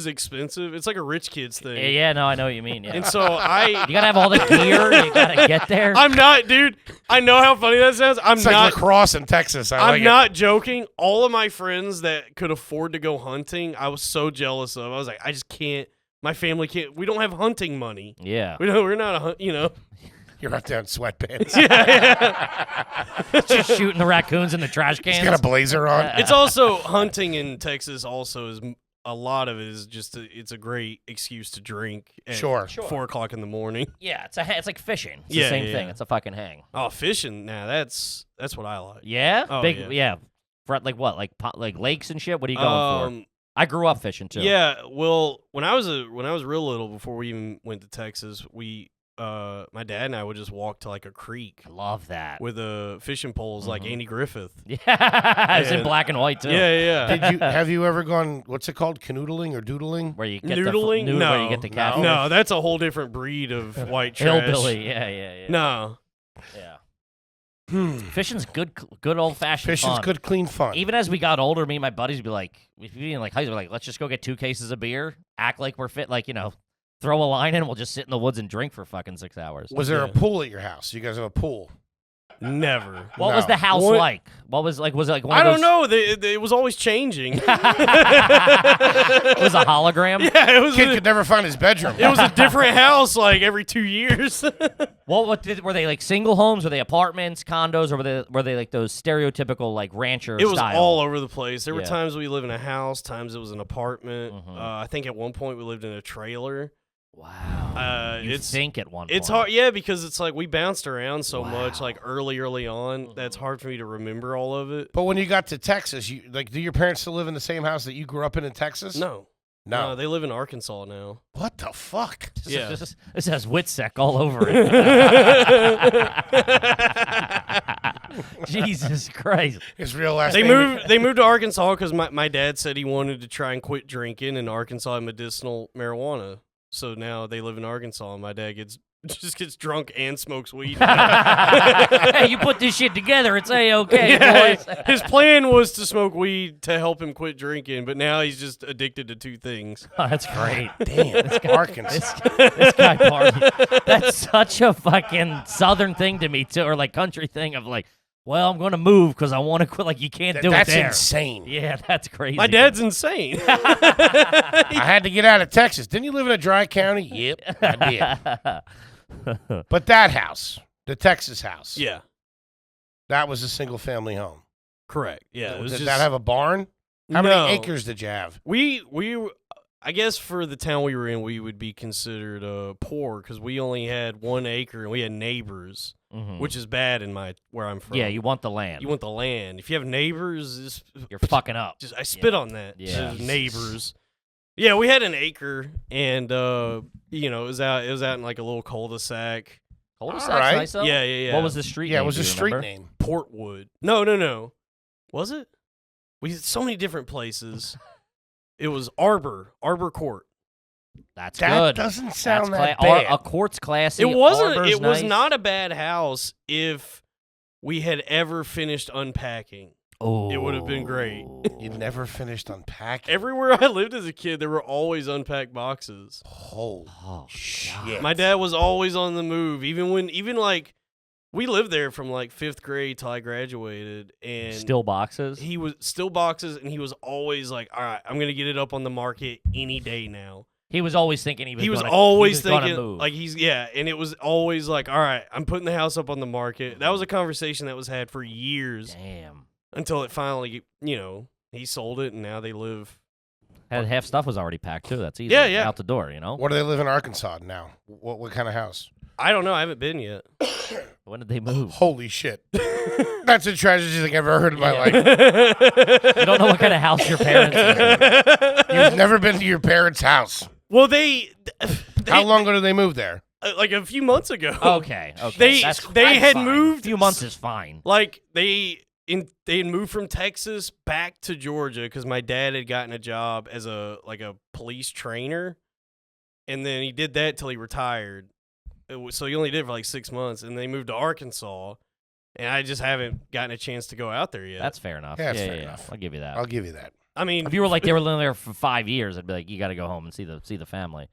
expensive. It's like a rich kid's thing. Yeah, no, I know what you mean. Yeah. And so you gotta have all the gear. You gotta get there. I'm not, dude. I know how funny that sounds. It's like lacrosse in Texas. I'm not joking. All of my friends that could afford to go hunting, I was so jealous of. I was like, I just can't. My family can't. We don't have hunting money. Yeah. We're not You're out there in sweatpants. Just shooting the raccoons in the trash cans. He's got a blazer on. It's also hunting in Texas. Also, is a lot of it is just it's a great excuse to drink. At Sure. 4 o'clock in the morning. Yeah, it's like fishing. It's the same thing. It's a fucking hang. Oh, fishing. Nah, that's what I like. Yeah. Oh, Big. Yeah. Like what? Like lakes and shit. What are you going for? I grew up fishing too. Yeah. Well, when I was real little, before we even went to Texas, my dad and I would just walk to like a creek. I love that. With fishing poles like Andy Griffith. Yeah, it's in black and white too. Yeah. Have you ever gone? What's it called? Canoodling or doodling? Where you get noodling? No, where you get the catfish. No, that's a whole different breed of white trash. Hillbilly. Yeah. No. Yeah. Fishing's good old fashioned. Fishing's good, clean fun. Even as we got older, me and my buddies would be like, if we in like high school, like, let's just go get 2 cases of beer, act like we're fit, like throw a line in, we'll just sit in the woods and drink for fucking 6 hours. Was there a pool at your house? You guys have a pool? Never. What was the house like? What was like? Was it like one I of those? don't know. It was always changing. It was a hologram. Yeah, it was. Kid could never find his bedroom. It was a different house like every 2 years. Were they like single homes? Were they apartments, condos, or were they like those stereotypical like rancher? It was style? all over the place. There were times we lived in a house, times it was an apartment. I think at one point we lived in a trailer. Wow. You think at one point. It's hard, because it's like we bounced around so much, like early on. That's hard for me to remember all of it. But when you got to Texas, do your parents still live in the same house that you grew up in Texas? No, they live in Arkansas now. What the fuck? Yeah, this has Witsec all over it. Jesus Christ! His real last They name. They moved to Arkansas because my dad said he wanted to try and quit drinking, and Arkansas had medicinal marijuana. So now they live in Arkansas, and my dad just gets drunk and smokes weed. Hey, you put this shit together, it's A-okay, boys. His plan was to smoke weed to help him quit drinking, but now he's just addicted to 2 things. Oh, that's great. Damn, this guy, Arkansas. This guy party. That's such a fucking southern thing to me, too, or like country thing of like, well, I'm going to move because I want to quit. Like, you can't do it there. That's insane. Yeah, that's crazy. My dad's insane. I had to get out of Texas. Didn't you live in a dry county? Yep, I did. But that house, the Texas house, Yeah. that was a single-family home. Correct. Yeah. It was Did just, that have a barn? How No. many acres did you have? We I guess for the town we were in, we would be considered poor because we only had 1 acre and we had neighbors, which is bad in where I'm from. Yeah, you want the land. You want the land. If you have neighbors, You're fucking up. I spit on that. Yeah. Just neighbors. Yeah, we had an acre, and it was out in like a little cul-de-sac. Cul-de-sac's All right. nice, though. Yeah. What was the street Yeah, name? it was do a you street remember? name. Portwood. No. Was it? We had so many different places. It was Arbor Court. That's That good. doesn't sound That's that bad. A court's classy. It wasn't. Arbor's It was nice. not a bad house if we had ever finished unpacking. Oh, It would have been great. You never finished unpacking. Everywhere I lived as a kid, there were always unpacked boxes. Holy Oh, shit. My dad was always on the move, even like we lived there from like 5th grade till I graduated, and Still boxes. he was still boxes, and he was always like, "All right, I'm gonna get it up on the market any day now." He was always thinking he was. Always gonna thinking move. like and it was always like, "All right, I'm putting the house up on the market." That was a conversation that was had for years Damn. until it finally, he sold it, and now they live. Half stuff was already packed too. That's easy. Yeah. Out the door. Where do they live in Arkansas now? What kind of house? I don't know. I haven't been yet. When did they move? Holy shit. That's the tragedy thing I've ever heard in my life. You don't know what kind of house your parents live in. You've never been to your parents' house. Well, they How long ago did they move there? like a few months ago. Okay. They That's had fine. moved. A few months is fine. Like they had moved from Texas back to Georgia because my dad had gotten a job as a police trainer, and then he did that till he retired. So he only did it for like 6 months, and they moved to Arkansas, and I just haven't gotten a chance to go out there yet. That's fair enough. Yeah, that's fair yeah. enough. I'll give you that. I'll give you that. I mean, If you were like they were living there for 5 years, I'd be like, you got to go home and see the family.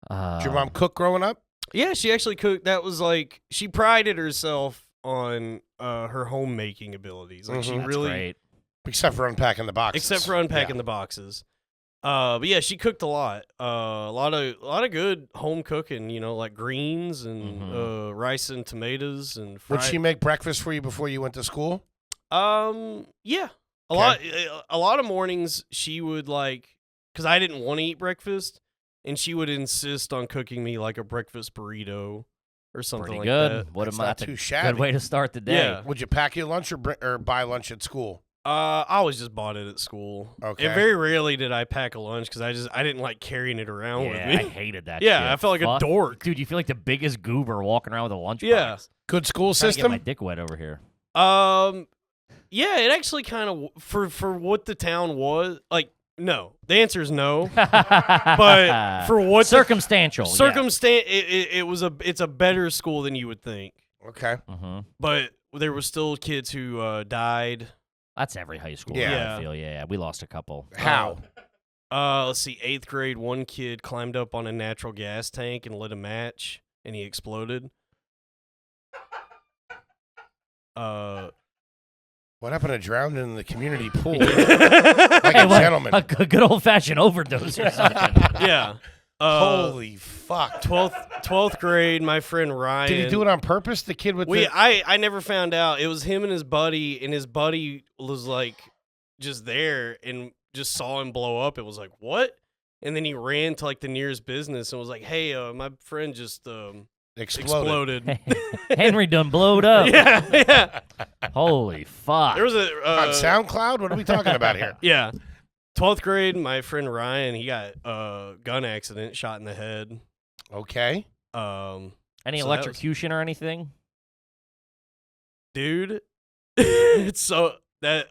Did your mom cook growing up? yeah, she actually cooked. That was like she prided herself on her homemaking abilities. Like she Mhm. That's really, great. Except for unpacking the boxes. except for unpacking the boxes. But yeah, she cooked a lot. A lot of good home cooking. Like greens and rice and tomatoes and. Would fried. she make breakfast for you before you went to school? Yeah. A lot of mornings she would because I didn't want to eat breakfast, and she would insist on cooking me like a breakfast burrito or something Pretty like good. that. What That's am I? not That's a too shabby. good way to start the day. Yeah. Would you pack your lunch or buy lunch at school? I always just bought it at school. Okay. And very rarely did I pack a lunch because I didn't like carrying it around Yeah, with I me. hated that. Yeah, shit. I felt like a Fuck. dork. Dude, you feel like the biggest goober walking around with a lunchbox. Yeah. Good school Trying to get my system? dick wet over here. Yeah, it actually kind of for what the town was like. No, the answer is no. but For what circumstantial. it's a better school than you would think. Okay. Yeah. Mhm. But there was still kids who died. That's every high school. Yeah. I feel. Yeah, we lost a couple. How? Let's see, 8th grade, one kid climbed up on a natural gas tank and lit a match, and he exploded. What happened to drowning in the community pool? yeah. Like a gentleman. A good old fashioned overdose or something. Holy fuck. 12th grade, my friend Ryan. Did he do it on purpose? The kid with I never found out. It was him and his buddy was like just there and just saw him blow up. It was like, what? And then he ran to like the nearest business and was like, hey, my friend just exploded. Henry done blowed up. yeah. Holy fuck. There was a on SoundCloud? What are we talking about here? yeah. 12th grade, my friend Ryan, he got a gun accident, shot in the head. Okay. Any so that was- electrocution or anything? Dude, it's so that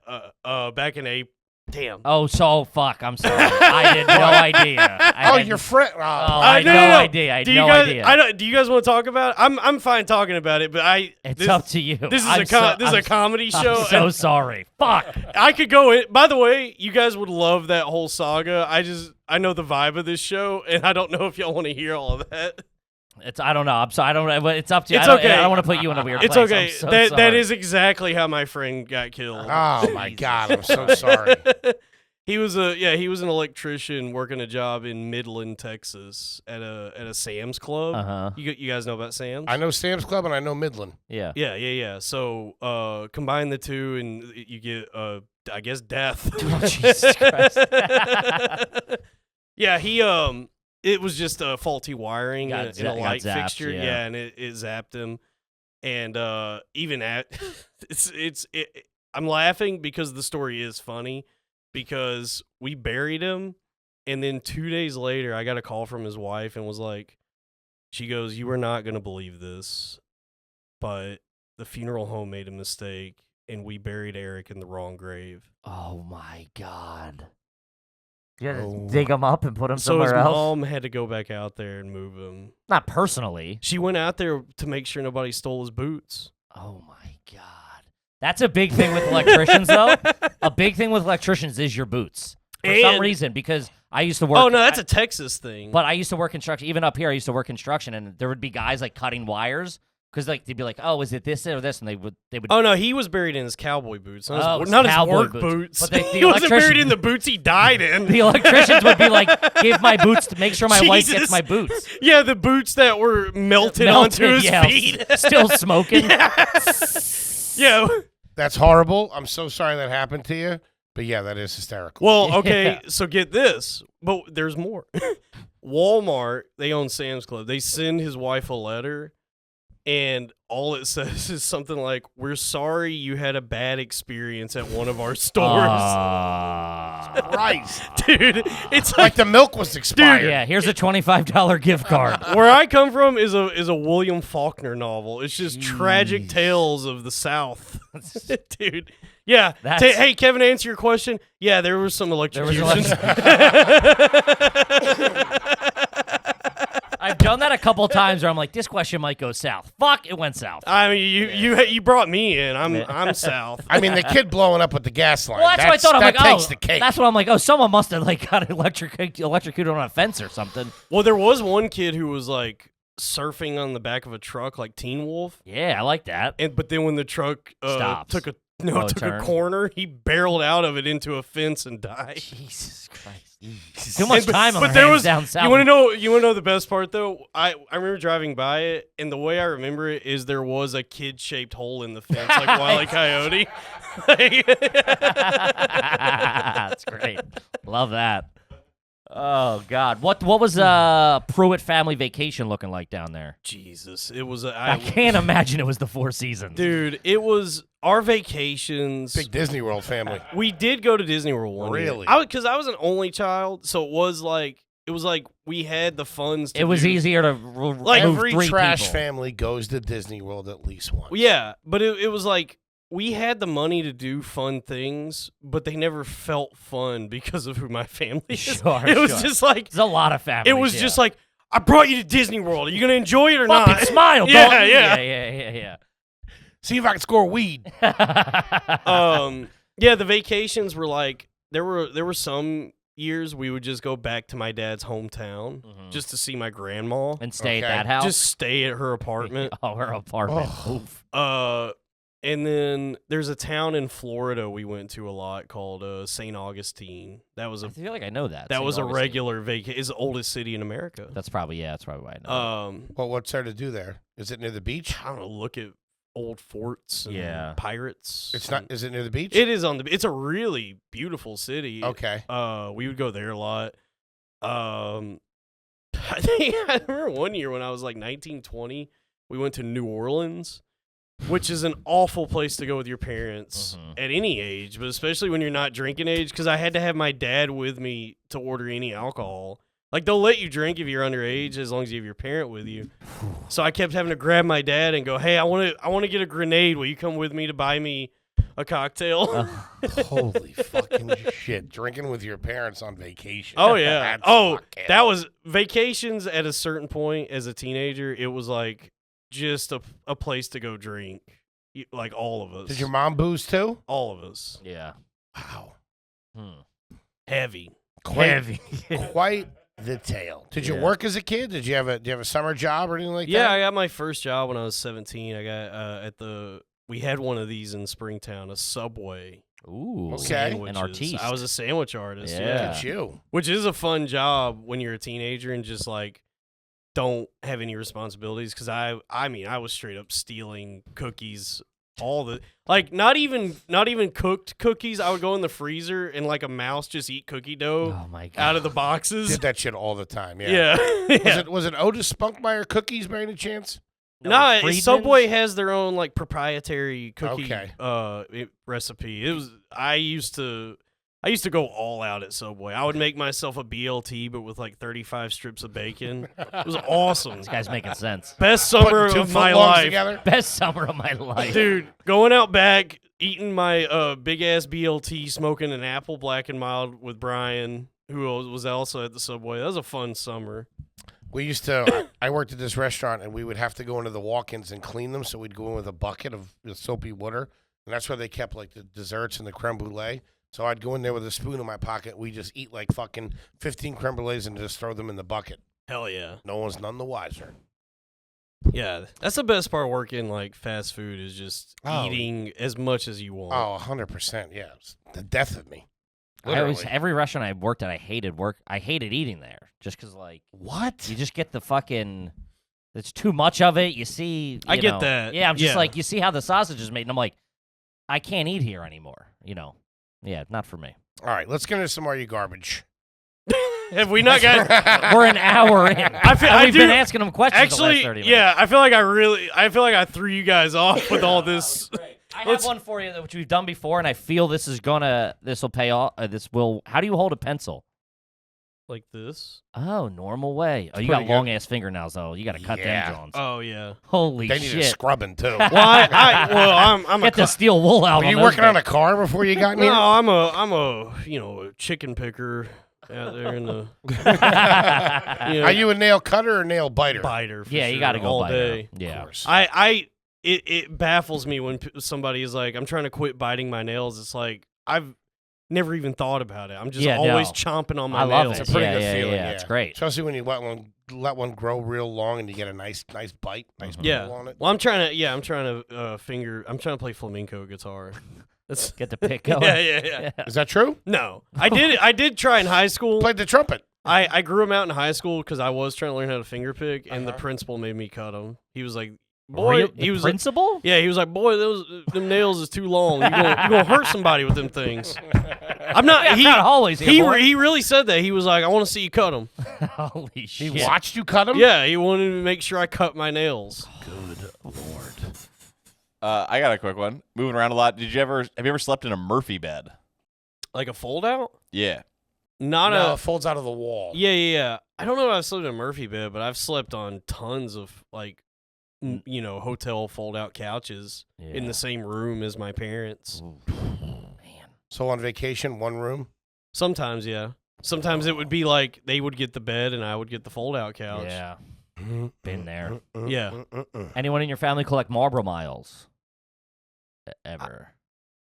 back in April. Damn. Oh, so fuck. I'm sorry. I had no idea. Your friend. I had no, no no, no. idea. I had Do you no guys? idea. Do you guys want to talk about it? I'm fine talking about it, but It's up to you. This is I'm a comedy show. I'm so and sorry. Fuck. I could go in. By the way, you guys would love that whole saga. I know the vibe of this show, and I don't know if y'all want to hear all of that. I don't know. I'm sorry. I don't. But it's up to you. It's I don't, okay. I don't want to put you in a weird It's place. okay. I'm so That sorry. is exactly how my friend got killed. Oh, my God. I'm so sorry. He was an electrician working a job in Midland, Texas, at a Sam's Club. Uh-huh. You guys know about Sam's? I know Sam's Club and I know Midland. Yeah. Yeah. So combine the two and you get I guess death. Oh, Jesus Christ. Yeah, it was just a faulty wiring in a light zapped, fixture. yeah. And it zapped him. And even at I'm laughing because the story is funny. Because we buried him, and then 2 days later, I got a call from his wife and was like, she goes, "You are not going to believe this, but the funeral home made a mistake, and we buried Eric in the wrong grave." Oh, my God. You had to dig him up and put him So somewhere his else? mom had to go back out there and move him. Not personally. She went out there to make sure nobody stole his boots. Oh, my God. That's a big thing with electricians, though. A big thing with electricians is your boots. For some And- reason, because I used to work... Oh, no, that's a Texas thing. But I used to work construction. Even up here, I used to work construction, and there would be guys, like, cutting wires. Because, like, they'd be like, oh, is it this or this? And they would... Oh, no, he was buried in his cowboy boots. Not Oh, his, not his cowboy work boots. boots. But the he wasn't electrician- buried in the boots he died in. The electricians would be like, give my boots to make sure my wife gets Jesus. my boots. Yeah, the boots that were melted onto his yeah, feet. Still smoking. Yeah. That's horrible. I'm so sorry that happened to you. But yeah, that is hysterical. Well, okay, Yeah. so get this. But there's more. Walmart, they own Sam's Club. They send his wife a letter, and all it says is something like, "We're sorry you had a bad experience at one of our stores." Christ. Dude, it's Like like the milk was expired. Yeah, here's a $25 gift card. where I come from is a William Faulkner novel. It's just tragic tales of the South. Dude. Yeah. That's- Hey, Kevin, to answer your question. Yeah, there was some electrocutions. I've done that a couple of times where I'm like, this question might go south. Fuck, it went south. I mean, you brought me in. I'm South. I mean, the kid blowing up with the gas line. Well, that's what I thought. I'm that like, takes oh, the cake. that's what I'm like. Oh, someone must have like got electrocuted on a fence or something. Well, there was one kid who was like surfing on the back of a truck, like Teen Wolf, Yeah, I like that. but then when the truck Stops. took a turn. corner, he barreled out of it into a fence and died. Jesus Christ. Too much time on but our there hands was down south. You want to know the best part though? I remember driving by it, and the way I remember it is there was a kid-shaped hole in the fence, like Wile E. Coyote. That's great. Love that. Oh God, what was Pruitt family vacation looking like down there? Jesus, it was. I can't imagine it was the Four Seasons. Dude, it was our vacations. Big Disney World family. We did go to Disney World one year. Really? Because I was an only child, so it was like we had the funds. It was do. easier to Like, remove Every 3 trash people. family goes to Disney World at least once. Yeah, but it was like we had the money to do fun things, but they never felt fun because of who my family is. Sure, it was sure. just like There's a lot of families. it was just like I brought you to Disney World. Are you gonna enjoy it or fucking not? smile, Yeah, Dalton. yeah. yeah. See if I can score weed. Yeah, the vacations were like there were some years we would just go back to my dad's hometown just to see my grandma And stay Okay. at that house. just stay at her apartment. Oh, her apartment. Oh. Oof. And then there's a town in Florida we went to a lot called St. Augustine. That was I a feel like I know that. that St. was a Augustine. regular vacation. It's the oldest city in America. That's probably why I know. Well, what's there to do there? Is it near the beach? I don't know. Look at old forts and Yeah. pirates. It's not. Is it near the beach? It is on the. It's a really beautiful city. Okay. We would go there a lot. I remember one year when I was like 19, 20, we went to New Orleans, which is an awful place to go with your parents at any age, but especially when you're not drinking age, because I had to have my dad with me to order any alcohol. Like, they'll let you drink if you're underage as long as you have your parent with you. So I kept having to grab my dad and go, "Hey, I want to get a grenade. Will you come with me to buy me a cocktail?" Holy fucking shit! Drinking with your parents on vacation. Oh yeah. That's fucking- That was vacations at a certain point as a teenager. It was like just a place to go drink. Like all of us. Did your mom booze too? All of us. Yeah. Wow. Heavy. Heavy. Quite the tale. Did you Yeah. work as a kid? Did you have a summer job or anything like Yeah, that? I got my first job when I was 17. I got we had one of these in Springtown, a Subway. Ooh, Okay. an artiste. I was a sandwich artist. Yeah. Look Yeah. at you. Which is a fun job when you're a teenager and just like don't have any responsibilities. Because I mean, I was straight up stealing cookies. All the like, not even cooked cookies. I would go in the freezer and like a mouse just eat cookie dough Oh my god. out of the boxes. Did that shit all the time. Yeah. Yeah. Was it Otis Spunkmeyer cookies by any chance? No, Friedman's? Subway has their own like proprietary cookie Okay. recipe. It was I used to go all out at Subway. I would make myself a BLT but with like 35 strips of bacon. It was awesome. This guy's making sense. Best summer Putting two of my footlongs life. together. Best summer of my life. Dude, going out back, eating my big ass BLT, smoking an apple black and mild with Brian, who was also at the Subway. That was a fun summer. We used to. I worked at this restaurant, and we would have to go into the walk-ins and clean them. So we'd go in with a bucket of soapy water, and that's where they kept like the desserts and the creme brulee. So I'd go in there with a spoon in my pocket. We just eat like fucking 15 creme brulees and just throw them in the bucket. Hell yeah. No one's none the wiser. Yeah, that's the best part working like fast food is just Oh. eating as much as you want. Oh, 100%. Yeah, it was the death of me. Every restaurant I worked at, I hated eating there just because like What? you just get the fucking. It's too much of it. You see. I you get know. that. Yeah, I'm just Yeah. like you see how the sausage is made, and I'm like, I can't eat here anymore. You know. Yeah, not for me. All right, let's get into some Are You Garbage. Have we not got? We're an hour in. We've been asking them questions. the last Actually, 30 minutes. yeah, I feel like I threw you guys off with all this. I have one for you which we've done before, and I feel this will pay off. How do you hold a pencil? Like this. Oh, normal way. Oh, you pretty got good. long ass fingernails though. You got to cut Yeah. them, Jones. Oh yeah. Holy They need a shit! scrubbing, too. Well, I'm a Get the steel wool out. Were you working on a car before you got in no, here? I'm a a chicken picker out there in the Are you a nail cutter or nail biter? biter. For Yeah, you got to sure, go all bite day. her. Yeah. Of course. It baffles me when somebody is like, I'm trying to quit biting my nails. It's like I've never even thought about it. I'm just always no. chomping on my I love nails. it. It's a pretty Yeah, good yeah, feeling. yeah, it's great. Especially when you let one grow real long and you get a nice bite, nice Yeah. pull on it. Well, I'm trying to play flamenco guitar. That's Get the pick going. yeah. Is that true? No, I did try in high school. Played the trumpet. I grew them out in high school because I was trying to learn how to finger pick, and the Uh-huh. principal made me cut them. He was like, "Boy," he was like, principal. "Yeah," he was like, "Boy, them nails is too long. You gonna hurt somebody with them things." I'm not. Yeah, he not always. he really said that. He was like, "I want to see you cut them." Holy He shit! watched you cut him? Yeah, he wanted to make sure I cut my nails. Good Lord. I got a quick one. Moving around a lot. Have you ever slept in a Murphy bed? Like a fold out? Yeah. Not No, a. it folds out of the wall. Yeah. I don't know if I've slept in a Murphy bed, but I've slept on tons of like, hotel fold out couches in the same room as my parents. Ooh, man. So on vacation, one room? Sometimes, yeah. Sometimes it would be like they would get the bed and I would get the fold out couch. Yeah, been there. Yeah. Anyone in your family collect Marlboro Miles? Ever?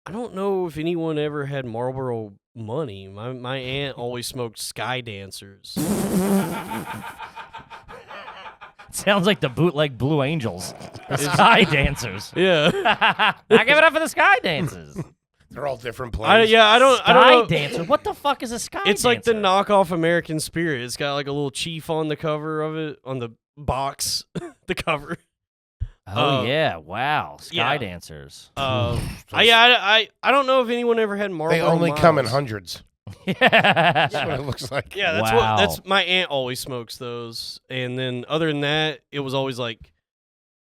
I don't know if anyone ever had Marlboro money. My aunt always smoked Sky Dancers. Sounds like the bootleg Blue Angels, the Sky Dancers. Yeah. I give it up for the Sky Dancers. They're all different I places. don't Sky know. Dancer. What the fuck is a Sky It's Dancer? like the knockoff American Spirit. It's got like a little chief on the cover of it, on the box, the cover. Oh yeah! Wow, Sky yeah. Dancers. I don't know if anyone ever had Marlboro They only come in Miles. hundreds. Yeah. That's what it looks like. Yeah, Wow. that's my aunt always smokes those. And then other than that, it was always like,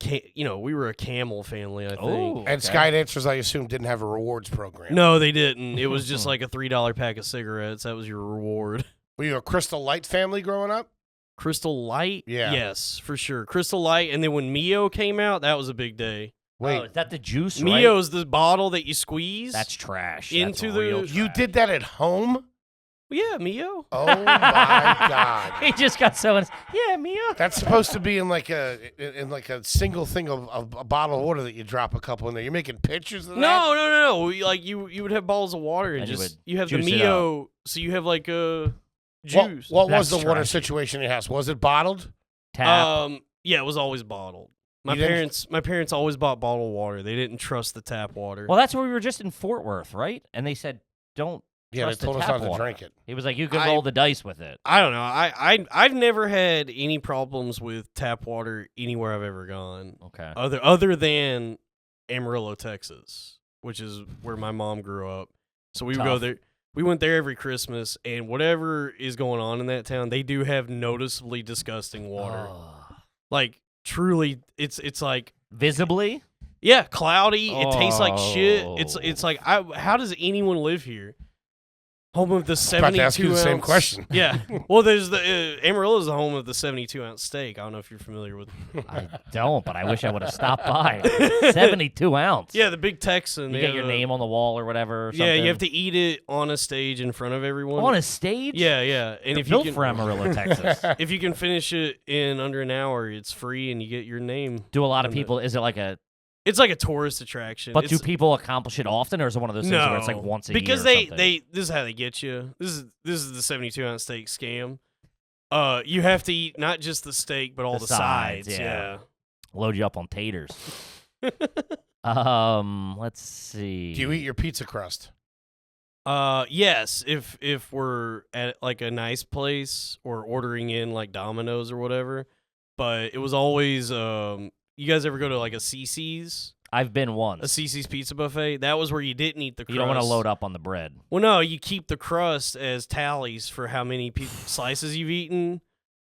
we were a Camel family, I think. Oh, And Sky Dancers, I assume, didn't have a rewards program. No, they didn't. It was just like a $3 pack of cigarettes. That was your reward. Were you a Crystal Light family growing up? Crystal Light? Yeah. Yes, for sure. Crystal Light. And then when Mio came out, that was a big day. Wait, Oh, is that the juice? right? Mio's the bottle that you squeeze. That's trash. Into That's the- real you trash. did that at home? Yeah, Mio. Oh my God! He just got so. Yeah, Mia. That's supposed to be in like a single thing of a bottle of water that you drop a couple in there. You're making pictures of that? No. Like you would have bottles of water and And you just would you have the juice it Mio, so you have like a juice. What was the That's water trashy. situation in your house? Was it bottled? Tap. Yeah, it was always bottled. My parents always bought bottled water. They didn't trust the tap water. Well, that's where we were just in Fort Worth, right? And they said, don't Yeah, they trust the told us tap not to water. drink it. He was like, you can roll the dice with it. I don't know. I've never had any problems with tap water anywhere I've ever gone. Okay. Other than Amarillo, Texas, which is where my mom grew up. So we would go there. We went there every Christmas, and whatever is going on in that town, they do have noticeably disgusting water. Like truly, it's like Visibly? yeah, cloudy. It tastes like shit. It's like how does anyone live here? Home of the 72 About to ask you the ounce. same question. Yeah. Well, there's the Amarillo is the home of the 72-ounce steak. I don't know if you're familiar with. I don't, but I wish I would have stopped by. 72 ounce. Yeah, the big Texan. You get your name on the wall or whatever. Or Yeah, something. you have to eat it on a stage in front of everyone. On a stage? Yeah, yeah. And if you Built can, for Amarillo, Texas. if you can finish it in under an hour, it's free and you get your name. Do a lot of people? Is it like a? It's like a tourist attraction. But It's- do people accomplish it often, or is it one of those things where it's like once a because year? Because this is how they get you. This is the 72-ounce steak scam. You have to eat not just the steak, but all the sides. Yeah. load you up on taters. Let's see. Do you eat your pizza crust? Yes. If we're at like a nice place or ordering in like Domino's or whatever, but it was always you guys ever go to like a CC's? I've been once. A CC's pizza buffet? That was where you didn't eat the crust. You don't want to load up on the bread. Well, no, you keep the crust as tallies for how many slices you've eaten,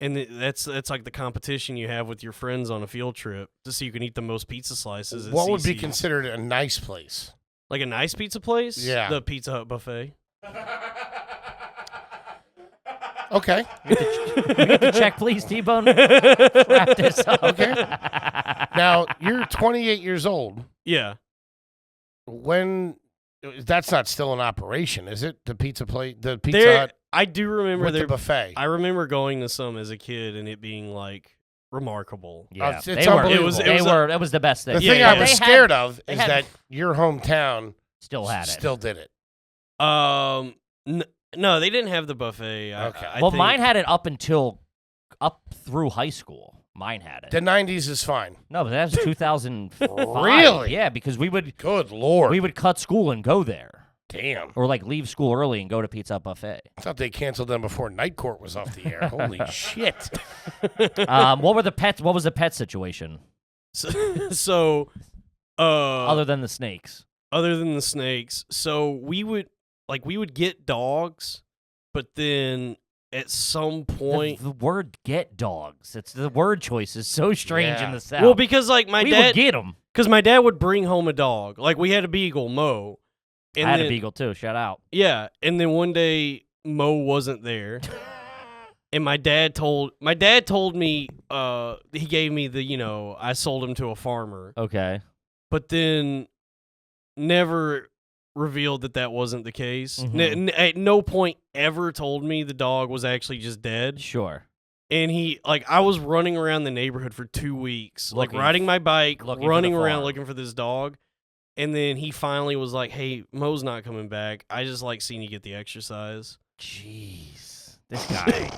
and that's like the competition you have with your friends on a field trip to see who can eat the most pizza slices. At What would be CC's. considered a nice place? Like a nice pizza place? Yeah. The Pizza Hut buffet. Okay. Can we get the check, please, T-Bone? Wrap this up. Okay. Now, you're 28 years old. Yeah. When that's not still in operation, is it? The Pizza Hut I do remember with there. the buffet. I remember going to some as a kid and it being like remarkable. Yeah, It's they were. unbelievable. It was the best thing. The Yeah, thing yeah. I was They scared of they is had- that your hometown Still had it. still did it. No, they didn't have the buffet. Okay. I Well, think- mine had it up through high school. Mine had it. The 90s is fine. No, but that was 2005. Really? Yeah, because we would Good Lord. cut school and go there, Damn. or like leave school early and go to Pizza Hut Buffet. I thought they canceled them before Night Court was off the air. Holy shit. What were the pets? What was the pet situation So, other than the snakes? other than the snakes, so we would get dogs, but then at some point, The word "get dogs." It's the word choice is so strange Yeah. in the South. well, because like my we dad, would get them. because my dad would bring home a dog. Like we had a beagle, Mo. I had a beagle too. Shout out. Yeah, and then one day Mo wasn't there. And my dad told me he gave me the I sold him to a farmer, Okay. but then never revealed that wasn't the case. Mhm. At no point ever told me the dog was actually just dead. Sure. And I was running around the neighborhood for 2 weeks, like Looking riding my bike, looking for running the around farm. looking for this dog. And then he finally was like, "Hey, Mo's not coming back. I just like seeing you get the exercise." Jeez, this guy.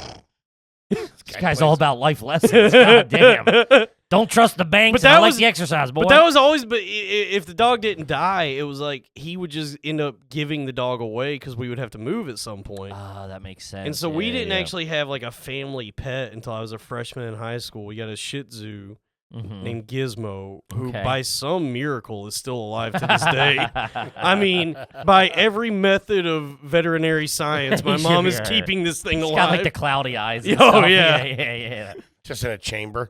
This guy guy's plays- all about life lessons. God damn. Don't trust the banks. But that And I like was- the exercise, boy. But that was always. But if the dog didn't die, it was like he would just end up giving the dog away because we would have to move at some point. That makes sense. And so we Yeah, didn't yeah. actually have like a family pet until I was a freshman in high school. We got a Shih Tzu Mhm. named Gizmo, who Okay. by some miracle is still alive to this day. I mean, by every method of veterinary science, my mom is Sure. keeping this thing He's alive. got like the cloudy eyes. And Oh, stuff. yeah. yeah. Just in a chamber.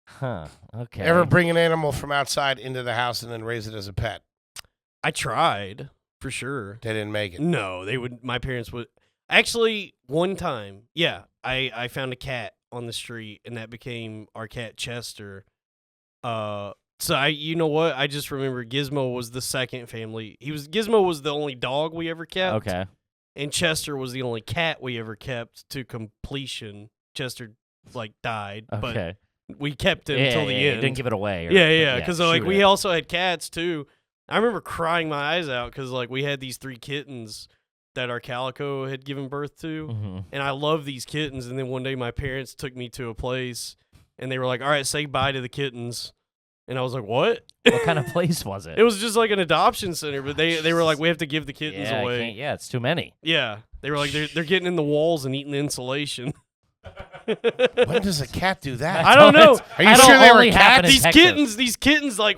Huh. Okay. Ever bring an animal from outside into the house and then raise it as a pet? I tried for sure. They didn't make it. No, they would. My parents would. Actually, one time, yeah, I found a cat on the street, and that became our cat Chester. So you know what? I just remember Gizmo was the second family. Gizmo was the only dog we ever kept. Okay. And Chester was the only cat we ever kept to completion. Chester died, Okay. but we kept him Yeah, till the yeah, end. Didn't give it away. Or, Yeah, because shoot we it. also had cats too. I remember crying my eyes out because we had these 3 kittens that our calico had given birth to, Mhm. and I love these kittens. And then one day my parents took me to a place, and they were like, "All right, say bye to the kittens." And I was like, "What?" What kind of place was it? It was just like an adoption center, but they were like, "We have to give the kittens yeah, away." yeah, it's too many. Yeah, they were like, "They're getting in the walls and eating the insulation." When does a cat do that? I don't know. Are you sure they were cats? These kittens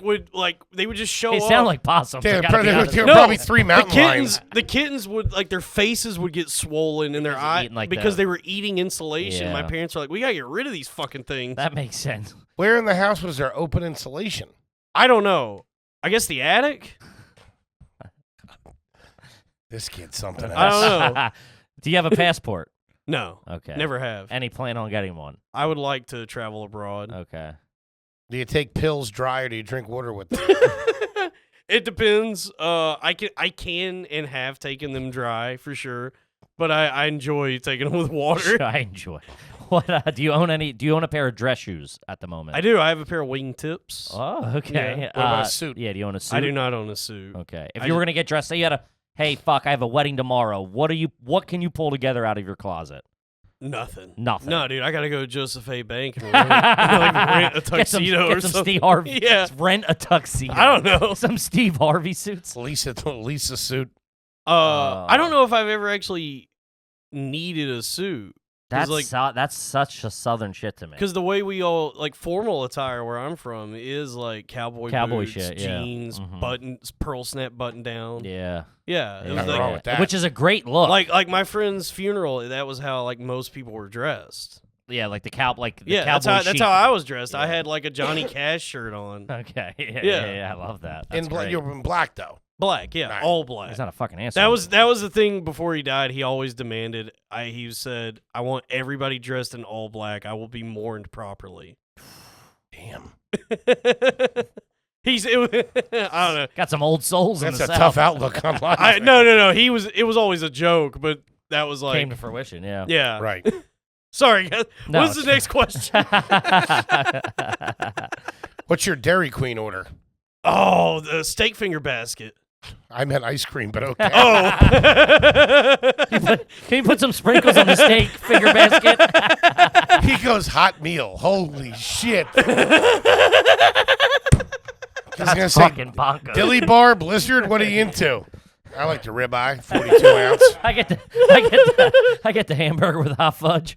would just show They up. sound like possums. They I were gotta be honest. probably 3 mountain lions. The kittens would their faces would get swollen and their Because they're eyes eating, like, because the- they were eating insulation. Yeah. My parents were like, "We gotta get rid of these fucking things." That makes sense. Where in the house was there open insulation? I don't know. I guess the attic. This kid's something else. I don't know. Do you have a passport? No, Okay. never have. Any plan on getting one? I would like to travel abroad. Okay. Do you take pills dry or do you drink water with them? It depends. I can and have taken them dry for sure, but I enjoy taking them with water. I enjoy. What do you own any? Do you own a pair of dress shoes at the moment? I do. I have a pair of wingtips. Oh, okay. Yeah. What about a suit? Yeah. Do you own a suit? I do not own a suit. Okay. If I you were ju- gonna get dressed, say you had a, hey, fuck, I have a wedding tomorrow. What can you pull together out of your closet? Nothing. Nothing. No, dude. I gotta go to Joseph A. Bank and rent a tuxedo or get some something. Steve Harvey. Yeah. Rent a tuxedo. I don't know. Some Steve Harvey suits. Lisa suit. I don't know if I've ever actually needed a suit. That's that's such a southern shit to me. Because the way we all like formal attire where I'm from is like cowboy boots, shit, yeah. jeans, Mhm. buttons, pearl snap button down. Yeah. Yeah, it was Nothing like, wrong with that. Which is a great look. like my friend's funeral. That was how like most people were dressed. yeah, like the cowboy That's chic. how I was dressed. I Yeah. had like a Johnny Cash shirt on, Okay. Yeah. Yeah, I love that. That's In great. you're in black though. black. Yeah, Nice. all black. He's not a fucking answer. That was the thing before he died. He always demanded. He said, "I want everybody dressed in all black. I will be mourned properly." Damn. I don't know. got some old souls in That's the a South. tough outlook on life. No. It was always a joke, but that was like, Came to fruition, yeah. yeah. Right. Sorry, guys. No, What's the next question? What's your Dairy Queen order? Oh, the steak finger basket. I meant ice cream, but okay. Oh. Can you put some sprinkles on the steak finger basket? He goes hot meal. Holy shit. I was gonna say, Fucking bonkers. Dilly Bar, Blizzard, what are you into? I like the ribeye, 42 ounce. I get the hamburger with hot fudge.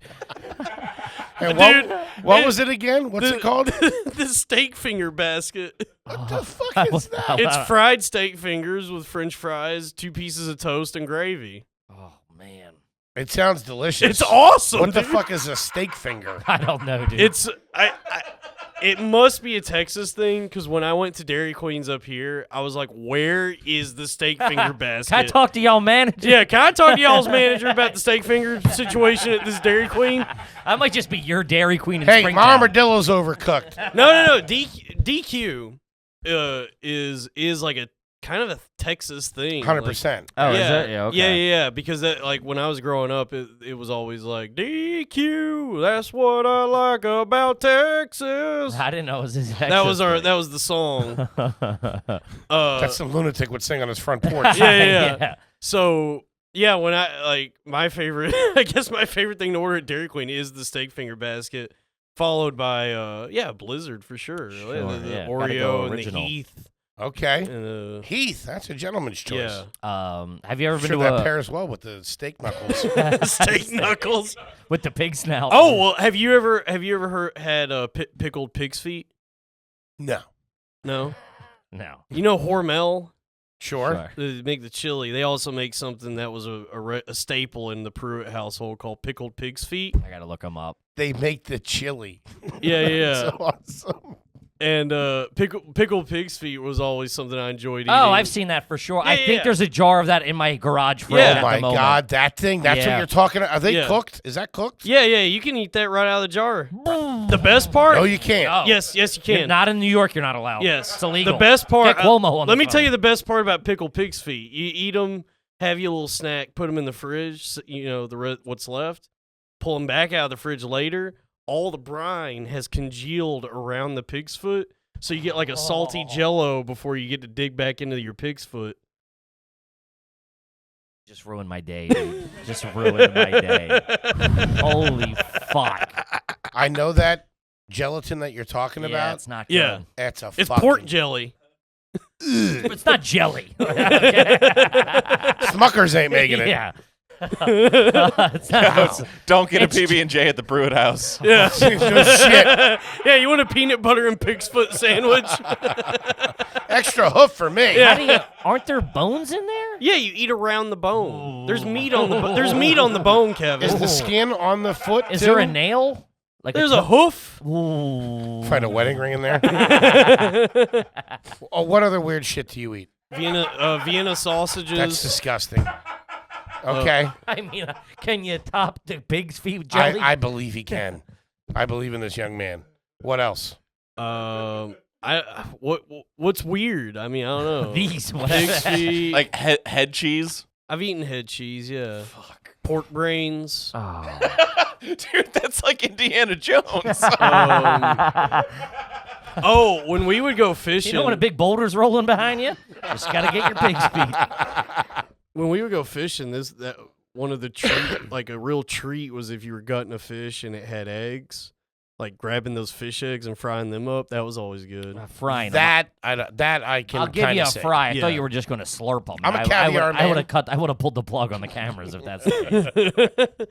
And Dude, what was it again? What's it called? The steak finger basket. What the fuck is that? It's fried steak fingers with French fries, 2 pieces of toast, and gravy. Oh man, It sounds delicious. It's awesome. What the dude. fuck is a steak finger? I don't know, dude. It's it must be a Texas thing because when I went to Dairy Queen's up here, I was like, "Where is the steak finger basket?" Can I talk to y'all manager? Yeah, can I talk to y'all's manager about the steak finger situation at this Dairy Queen? I might just be your Dairy Queen in Hey, my Springtown. armadillo's overcooked. No. DQ is like a kind of a Texas thing. 100%. Oh, yeah, is it? Yeah, okay. yeah. Because that, like when I was growing up, it was always like DQ. That's what I like about Texas. I didn't know it was his That was the song. That's some lunatic would sing on his front porch. Yeah. So yeah, when my favorite, I guess my favorite thing to order at Dairy Queen is the steak finger basket, followed by Blizzard for sure. Sure, The yeah. Gotta Oreo go and the original. Heath. Okay. And, Heath, that's a gentleman's choice. yeah. Have you ever I'm been sure to that a pairs well with the steak knuckles. Steak knuckles. with the pig snout? Oh well, have you ever had pickled pig's feet? No. No. no. You know Hormel? Sure. They make the chili. They also make something that was a staple in the Pruitt household called pickled pig's feet. I gotta look them up. They make the chili. Yeah. So awesome. And pickled pig's feet was always something I enjoyed eating. Oh, I've seen that for sure. I Yeah, think yeah. there's a jar of that in my garage fridge Yeah. at Oh the my moment. God, that thing? That's what Yeah. you're talking about? Are they Yeah. cooked? Is that cooked? Yeah, you can eat that right out of the jar. The best part? No, you can't. Oh. Yes, you You're can. not in New York, you're not allowed. Yes. It's illegal. The best part. Get Cuomo on let the me tell phone. you the best part about pickled pig's feet. You eat them, have your little snack, put them in the fridge. What's left. Pull them back out of the fridge later. All the brine has congealed around the pig's foot, so you get like a salty Jello before you get to dig back into your pig's foot. Just ruined my day, dude. Just ruined my day. Holy fuck. I know that gelatin that you're talking Yeah, about, it's not good. Yeah. it's a It's fucking, pork jelly. It's not jelly. Smuckers ain't making it. Yeah. It's not- Don't get a It's- PB&J at the Pruitt house. Yeah. No shit. Yeah, you want a peanut butter and pig's foot sandwich? Extra hoof for me. Yeah. Aren't there bones in there? Yeah, you eat around the bone. There's meat on the there's meat on the bone, Kevin. Is the skin on the foot Is too? there a nail? Like There's a hoof. Ooh. Find a wedding ring in there. Oh, what other weird shit do you eat? Vienna sausages. That's disgusting. Okay. I mean, can you top the pig's feet jelly? I believe he can. I believe in this young man. What else? What's weird? I mean, I don't know. These. Pig's feet. Like head cheese. I've eaten head cheese. Yeah. Pork brains. Oh. Dude, that's like Indiana Jones. Oh, when we would go fishing. You know when a big boulder's rolling behind you? Just gotta get your pig's feet. When we would go fishing, that one of the treat, like a real treat, was if you were gutting a fish and it had eggs, like grabbing those fish eggs and frying them up. That was always good. Frying. That I can. I'll give you a say. fry. I Yeah. thought you were just going to slurp them. I'm a caviar I would man. have pulled the plug on the cameras if that's the case.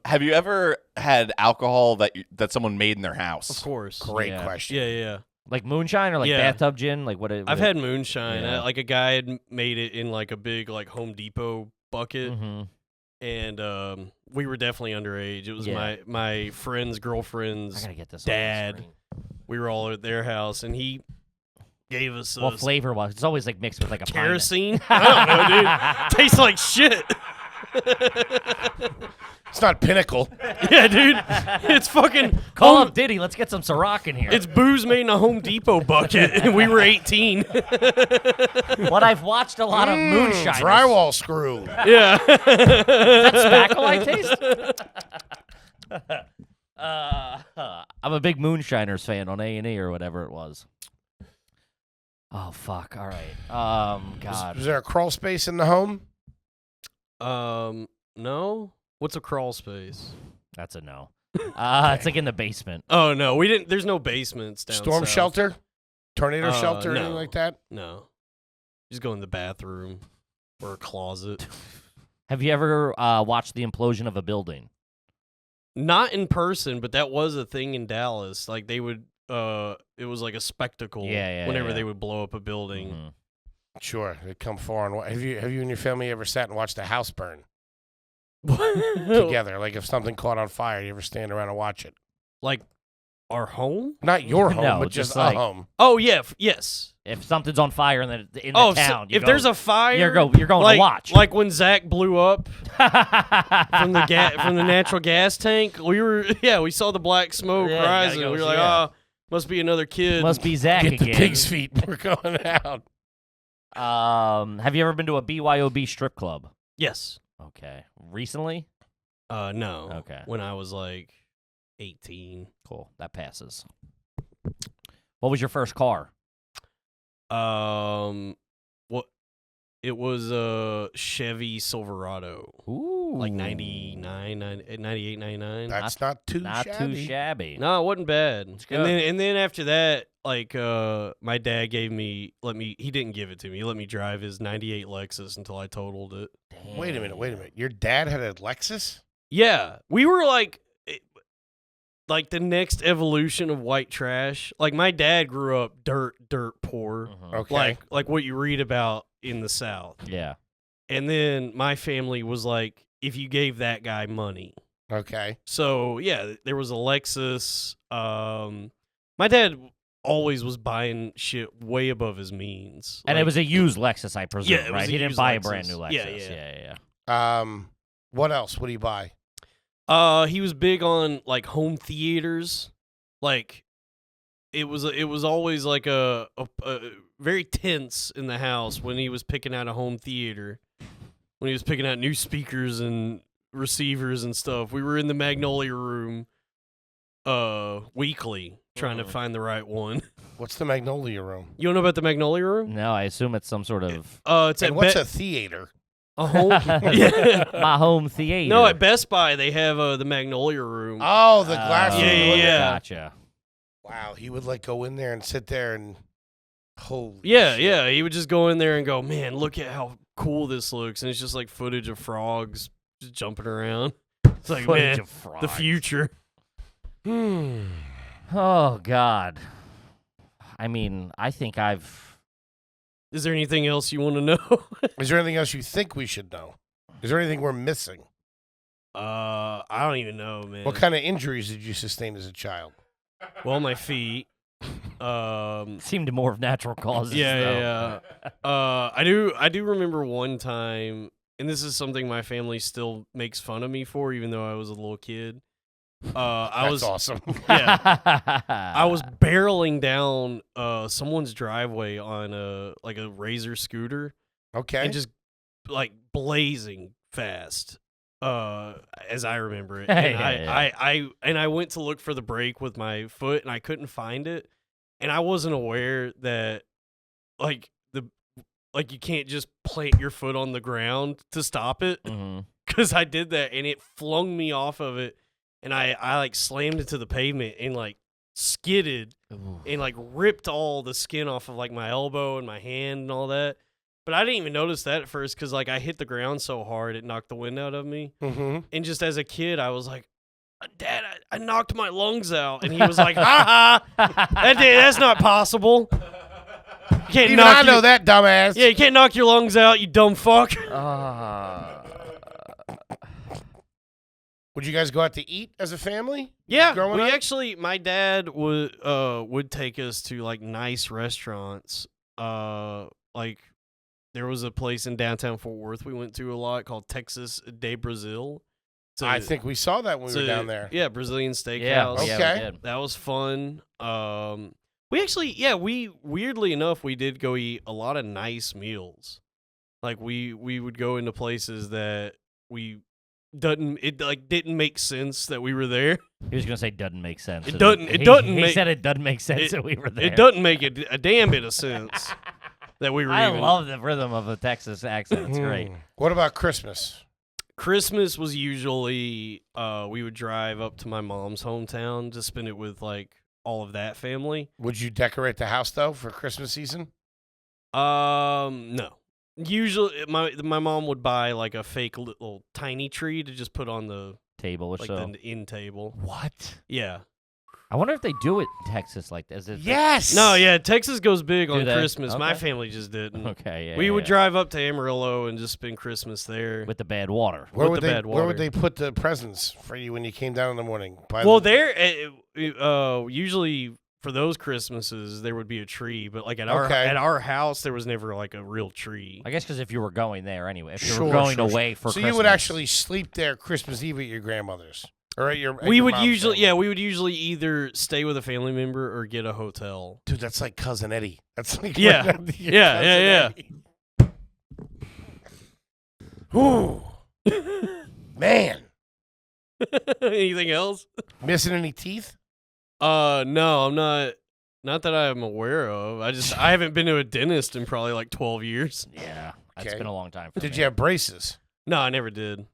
Have you ever had alcohol that someone made in their house? Of course. Great Yeah. question. Yeah. Like moonshine or like Yeah. bathtub gin? Like what? I've had moonshine. Yeah. Like a guy had made it in like a big like Home Depot bucket, Mm-hmm. and we were definitely underage. It was Yeah. my friend's I girlfriend's gotta get this. dad. On the screen. We were all at their house, and he gave us What flavor was? It's always like mixed with like a pine- kerosene. I don't know, dude. Tastes like shit. It's not Pinnacle. Yeah, dude. It's fucking Call Home- up Diddy. Let's get some Ciroc in here. It's booze made in a Home Depot bucket, and we were 18. What I've watched a lot of moonshine. Drywall screw. Yeah. That spackle I taste? I'm a big Moonshiners fan on A&E or whatever it was. Oh fuck! All right. God. Is there a crawl space in the home? No. What's a crawl space? That's a no. It's like in the basement. Oh no, we didn't. There's no basements down Storm south. shelter? Tornado shelter? no. Anything like that? No. Just go in the bathroom or a closet. Have you ever watched the implosion of a building? Not in person, but that was a thing in Dallas. Like they would. It was like a spectacle. Yeah, Whenever yeah. they would blow up a building. Mhm. Sure. They come far and have you and your family ever sat and watched a house burn together? Like if something caught on fire, you ever stand around and watch it? Like our home? Not your home, No, but just just like- a home. Oh yeah, yes. If something's on fire in the Oh, town, if there's a fire, you're going like, to watch. Like when Zach blew up from the natural gas tank, we saw the black smoke Yeah, you gotta rising. go We were see like, that. oh, must be another kid. Must be Zach Get again. the pig's feet. We're going out. Have you ever been to a BYOB strip club? Yes. Okay. Recently? No. Okay. When I was like 18. Cool. That passes. What was your first car? What? It was a Chevy Silverado. Ooh. Like 99, 98, 99. That's not too Not shabby. too shabby. No, it wasn't bad. good. And then after that, like my dad he didn't give it to me. He let me drive his 98 Lexus until I totaled it. Damn. Wait a minute. Your dad had a Lexus? Yeah, we were like the next evolution of white trash. Like my dad grew up dirt poor. Mhm. Okay. Like what you read about in the South. Yeah. And then my family was like, if you gave that guy money. Okay. So yeah, there was a Lexus. My dad always was buying shit way above his means. And it was a used Lexus, I presume, Yeah, it was right? a He didn't used buy a Lexus. brand new Lexus. Yeah. Yeah. What else? What do you buy? He was big on like home theaters. Like it was always like a very tense in the house when he was picking out a home theater. When he was picking out new speakers and receivers and stuff. We were in the Magnolia room weekly trying to find the right one. What's the Magnolia Room? You don't know about the Magnolia room? No, I assume it's some sort of. It's And at what's a theater? A home? Yeah. My home theater. No, at Best Buy they have the Magnolia Room. Oh, the glass room. yeah. Gotcha. Wow, he would like go in there and sit there and holy Yeah, shit. yeah. He would just go in there and go, man, look at how cool this looks, and it's just like footage of frogs just jumping around. It's like, Footage man, of frogs. the future. Oh God. I mean, I think I've. Is there anything else you want to know? Is there anything else you think we should know? Is there anything we're missing? I don't even know, man. What kind of injuries did you sustain as a child? Well, my feet. Seemed more of natural causes. though. Yeah. I do remember one time, and this is something my family still makes fun of me for, even though I was a little kid. That's awesome. Yeah. I was barreling down someone's driveway on a Razor scooter, Okay. and just like blazing fast. As I remember it, Hey, and I went to look for the brake with my foot, and I couldn't find it, and I wasn't aware that you can't just plant your foot on the ground to stop it, because I did that, and it flung me off of it, and I like slammed into the pavement and like skidded and like ripped all the skin off of like my elbow and my hand and all that. But I didn't even notice that at first because like I hit the ground so hard it knocked the wind out of me. Mm-hmm. And just as a kid, I was like, Dad, I knocked my lungs out. And he was like, ha ha, that's not possible. You can't Even I know that, dumbass. Yeah, you can't knock your lungs out, you dumb fuck. Would you guys go out to eat as a family? Yeah, growing we up? actually, my dad would take us to like nice restaurants. Like there was a place in downtown Fort Worth we went to a lot called Texas de Brazil. I think we saw that when we were down there. Yeah, Brazilian steakhouse. Yeah, Okay. yeah, we did. That was fun. We actually, we weirdly enough, we did go eat a lot of nice meals. Like we would go into places that didn't make sense that we were there. He was gonna say doesn't make sense. It doesn't He make- said it doesn't make sense that we were there. It doesn't make a damn bit of sense that we were. I even. love the rhythm of a Texas accent. It's great. What about Christmas? Christmas was usually we would drive up to my mom's hometown to spend it with like all of that family. Would you decorate the house though for Christmas season? No. Usually, my mom would buy like a fake little tiny tree to just put on the Table or like so. the end table. What? Yeah. I wonder if they do it in Texas like this. Yes. No, yeah. Texas goes big Do on they? Christmas. My Okay. family just didn't. Okay, yeah. We yeah, would yeah. drive up to Amarillo and just spend Christmas there. with the bad water. Where with would the they? bad Where would water. they put the presents for you when you came down in the morning? Well, there, usually for those Christmases there would be a tree, but like at our house there was never like a real tree. I guess because if you were going there anyway, if you Sure, were going sure, away for so Christmas. you would actually sleep there Christmas Eve at your grandmother's or at your. At We your would mom's usually, family? we would usually either stay with a family member or get a hotel. Dude, that's like cousin Eddie. That's like Yeah. right down to your Yeah, cousin Eddie. Ooh, man, Anything else? missing any teeth? No, I'm not. Not that I'm aware of. I haven't been to a dentist in probably like 12 years. Yeah, it's Okay. been a long time. For Did me. you have braces? No, I never did.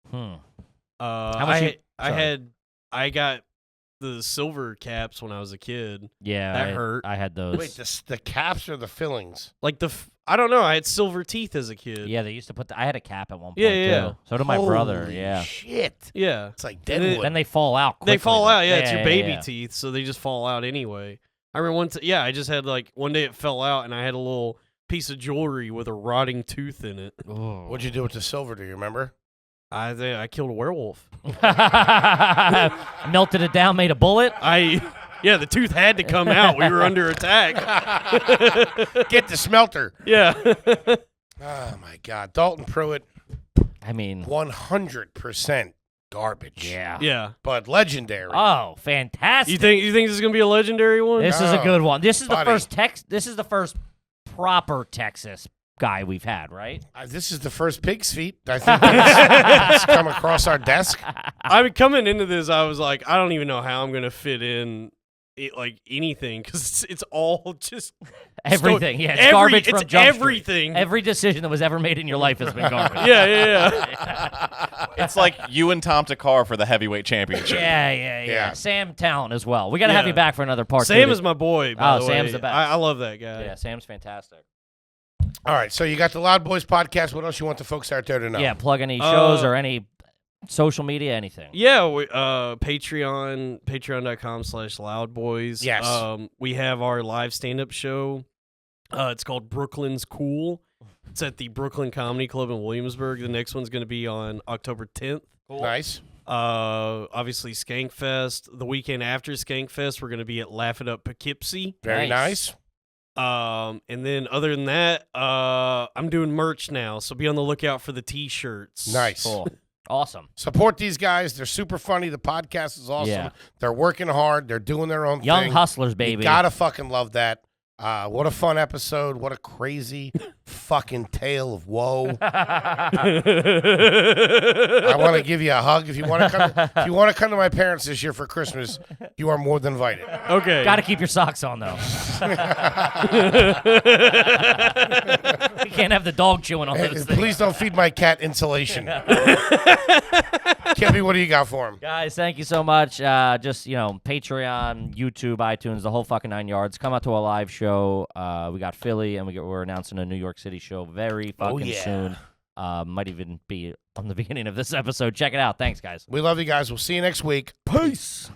Hmm. How much I got the silver caps when I was a kid. Yeah, That hurt. I had those. Wait, the caps or the fillings? Like I don't know. I had silver teeth as a kid. Yeah, they used to put. I had a cap at one point Yeah, yeah. too. So did my brother. Holy Yeah. shit. Yeah. It's like And then- Deadwood. Then they fall out. Quickly, They fall though. out. Yeah, it's your baby yeah. teeth, so they just fall out anyway. I remember I just had like one day it fell out, and I had a little piece of jewelry with a rotting tooth in it. Ooh. What'd you do with the silver? Do you remember? I killed a werewolf. Melted it down, made a bullet. Yeah, the tooth had to come out. We were under attack. Get the smelter. Yeah. Oh my God, Dalton Pruitt, I mean, 100% garbage. yeah. Yeah. but legendary. Oh, fantastic! You think this is gonna be a legendary one? this is a Oh, good one? This is buddy. the first This is the first proper Texas guy we've had, right? This is the first pig's feet I think that's come across our desk. I mean, coming into this, I was like, I don't even know how I'm gonna fit in like anything because it's all just Everything. Yeah, it's garbage from it's Jump Street. everything. Every decision that was ever made in your life has been garbage. yeah. It's like you and Tom Takar for the heavyweight championship. Yeah. Sam Talent as well. We got to have Yeah. you back for another part. Sam two. is my boy. By the Sam's way. the best. I love that guy. Yeah, Sam's fantastic. All right, so you got the Loud Boys podcast. What else you want the folks out there to know? Yeah, plug any shows or any social media, anything. Yeah, patreon.com/loudboys. Yes. We have our live stand-up show. It's called Brooklyn's Cool. It's at the Brooklyn Comedy Club in Williamsburg. The next one's going to be on October 10th. Nice. Obviously Skankfest. The weekend after Skankfest, we're going to be at Laugh It Up Poughkeepsie. Very nice. And then other than that, I'm doing merch now, so be on the lookout for the t-shirts. Nice. Cool. Awesome. Support these guys. They're super funny. The podcast is awesome. Yeah. They're working hard. They're doing their own Young thing. hustlers, baby. You gotta fucking love that. What a fun episode. What a crazy fucking tale of woe. I want to give you a hug. If you want to come to my parents this year for Christmas, you are more than invited. Okay. Got to keep your socks on, though. You can't have the dog chewing on those things. Please don't feed my cat insulation. Kevin, what do you got for him? Guys, thank you so much. Just, Patreon, YouTube, iTunes, the whole fucking 9 yards. Come out to a live show. We got Philly, and we're announcing a New York City show very fucking soon. Might even be on the beginning of this episode. Check it out. Thanks, guys. We love you guys. We'll see you next week. Peace.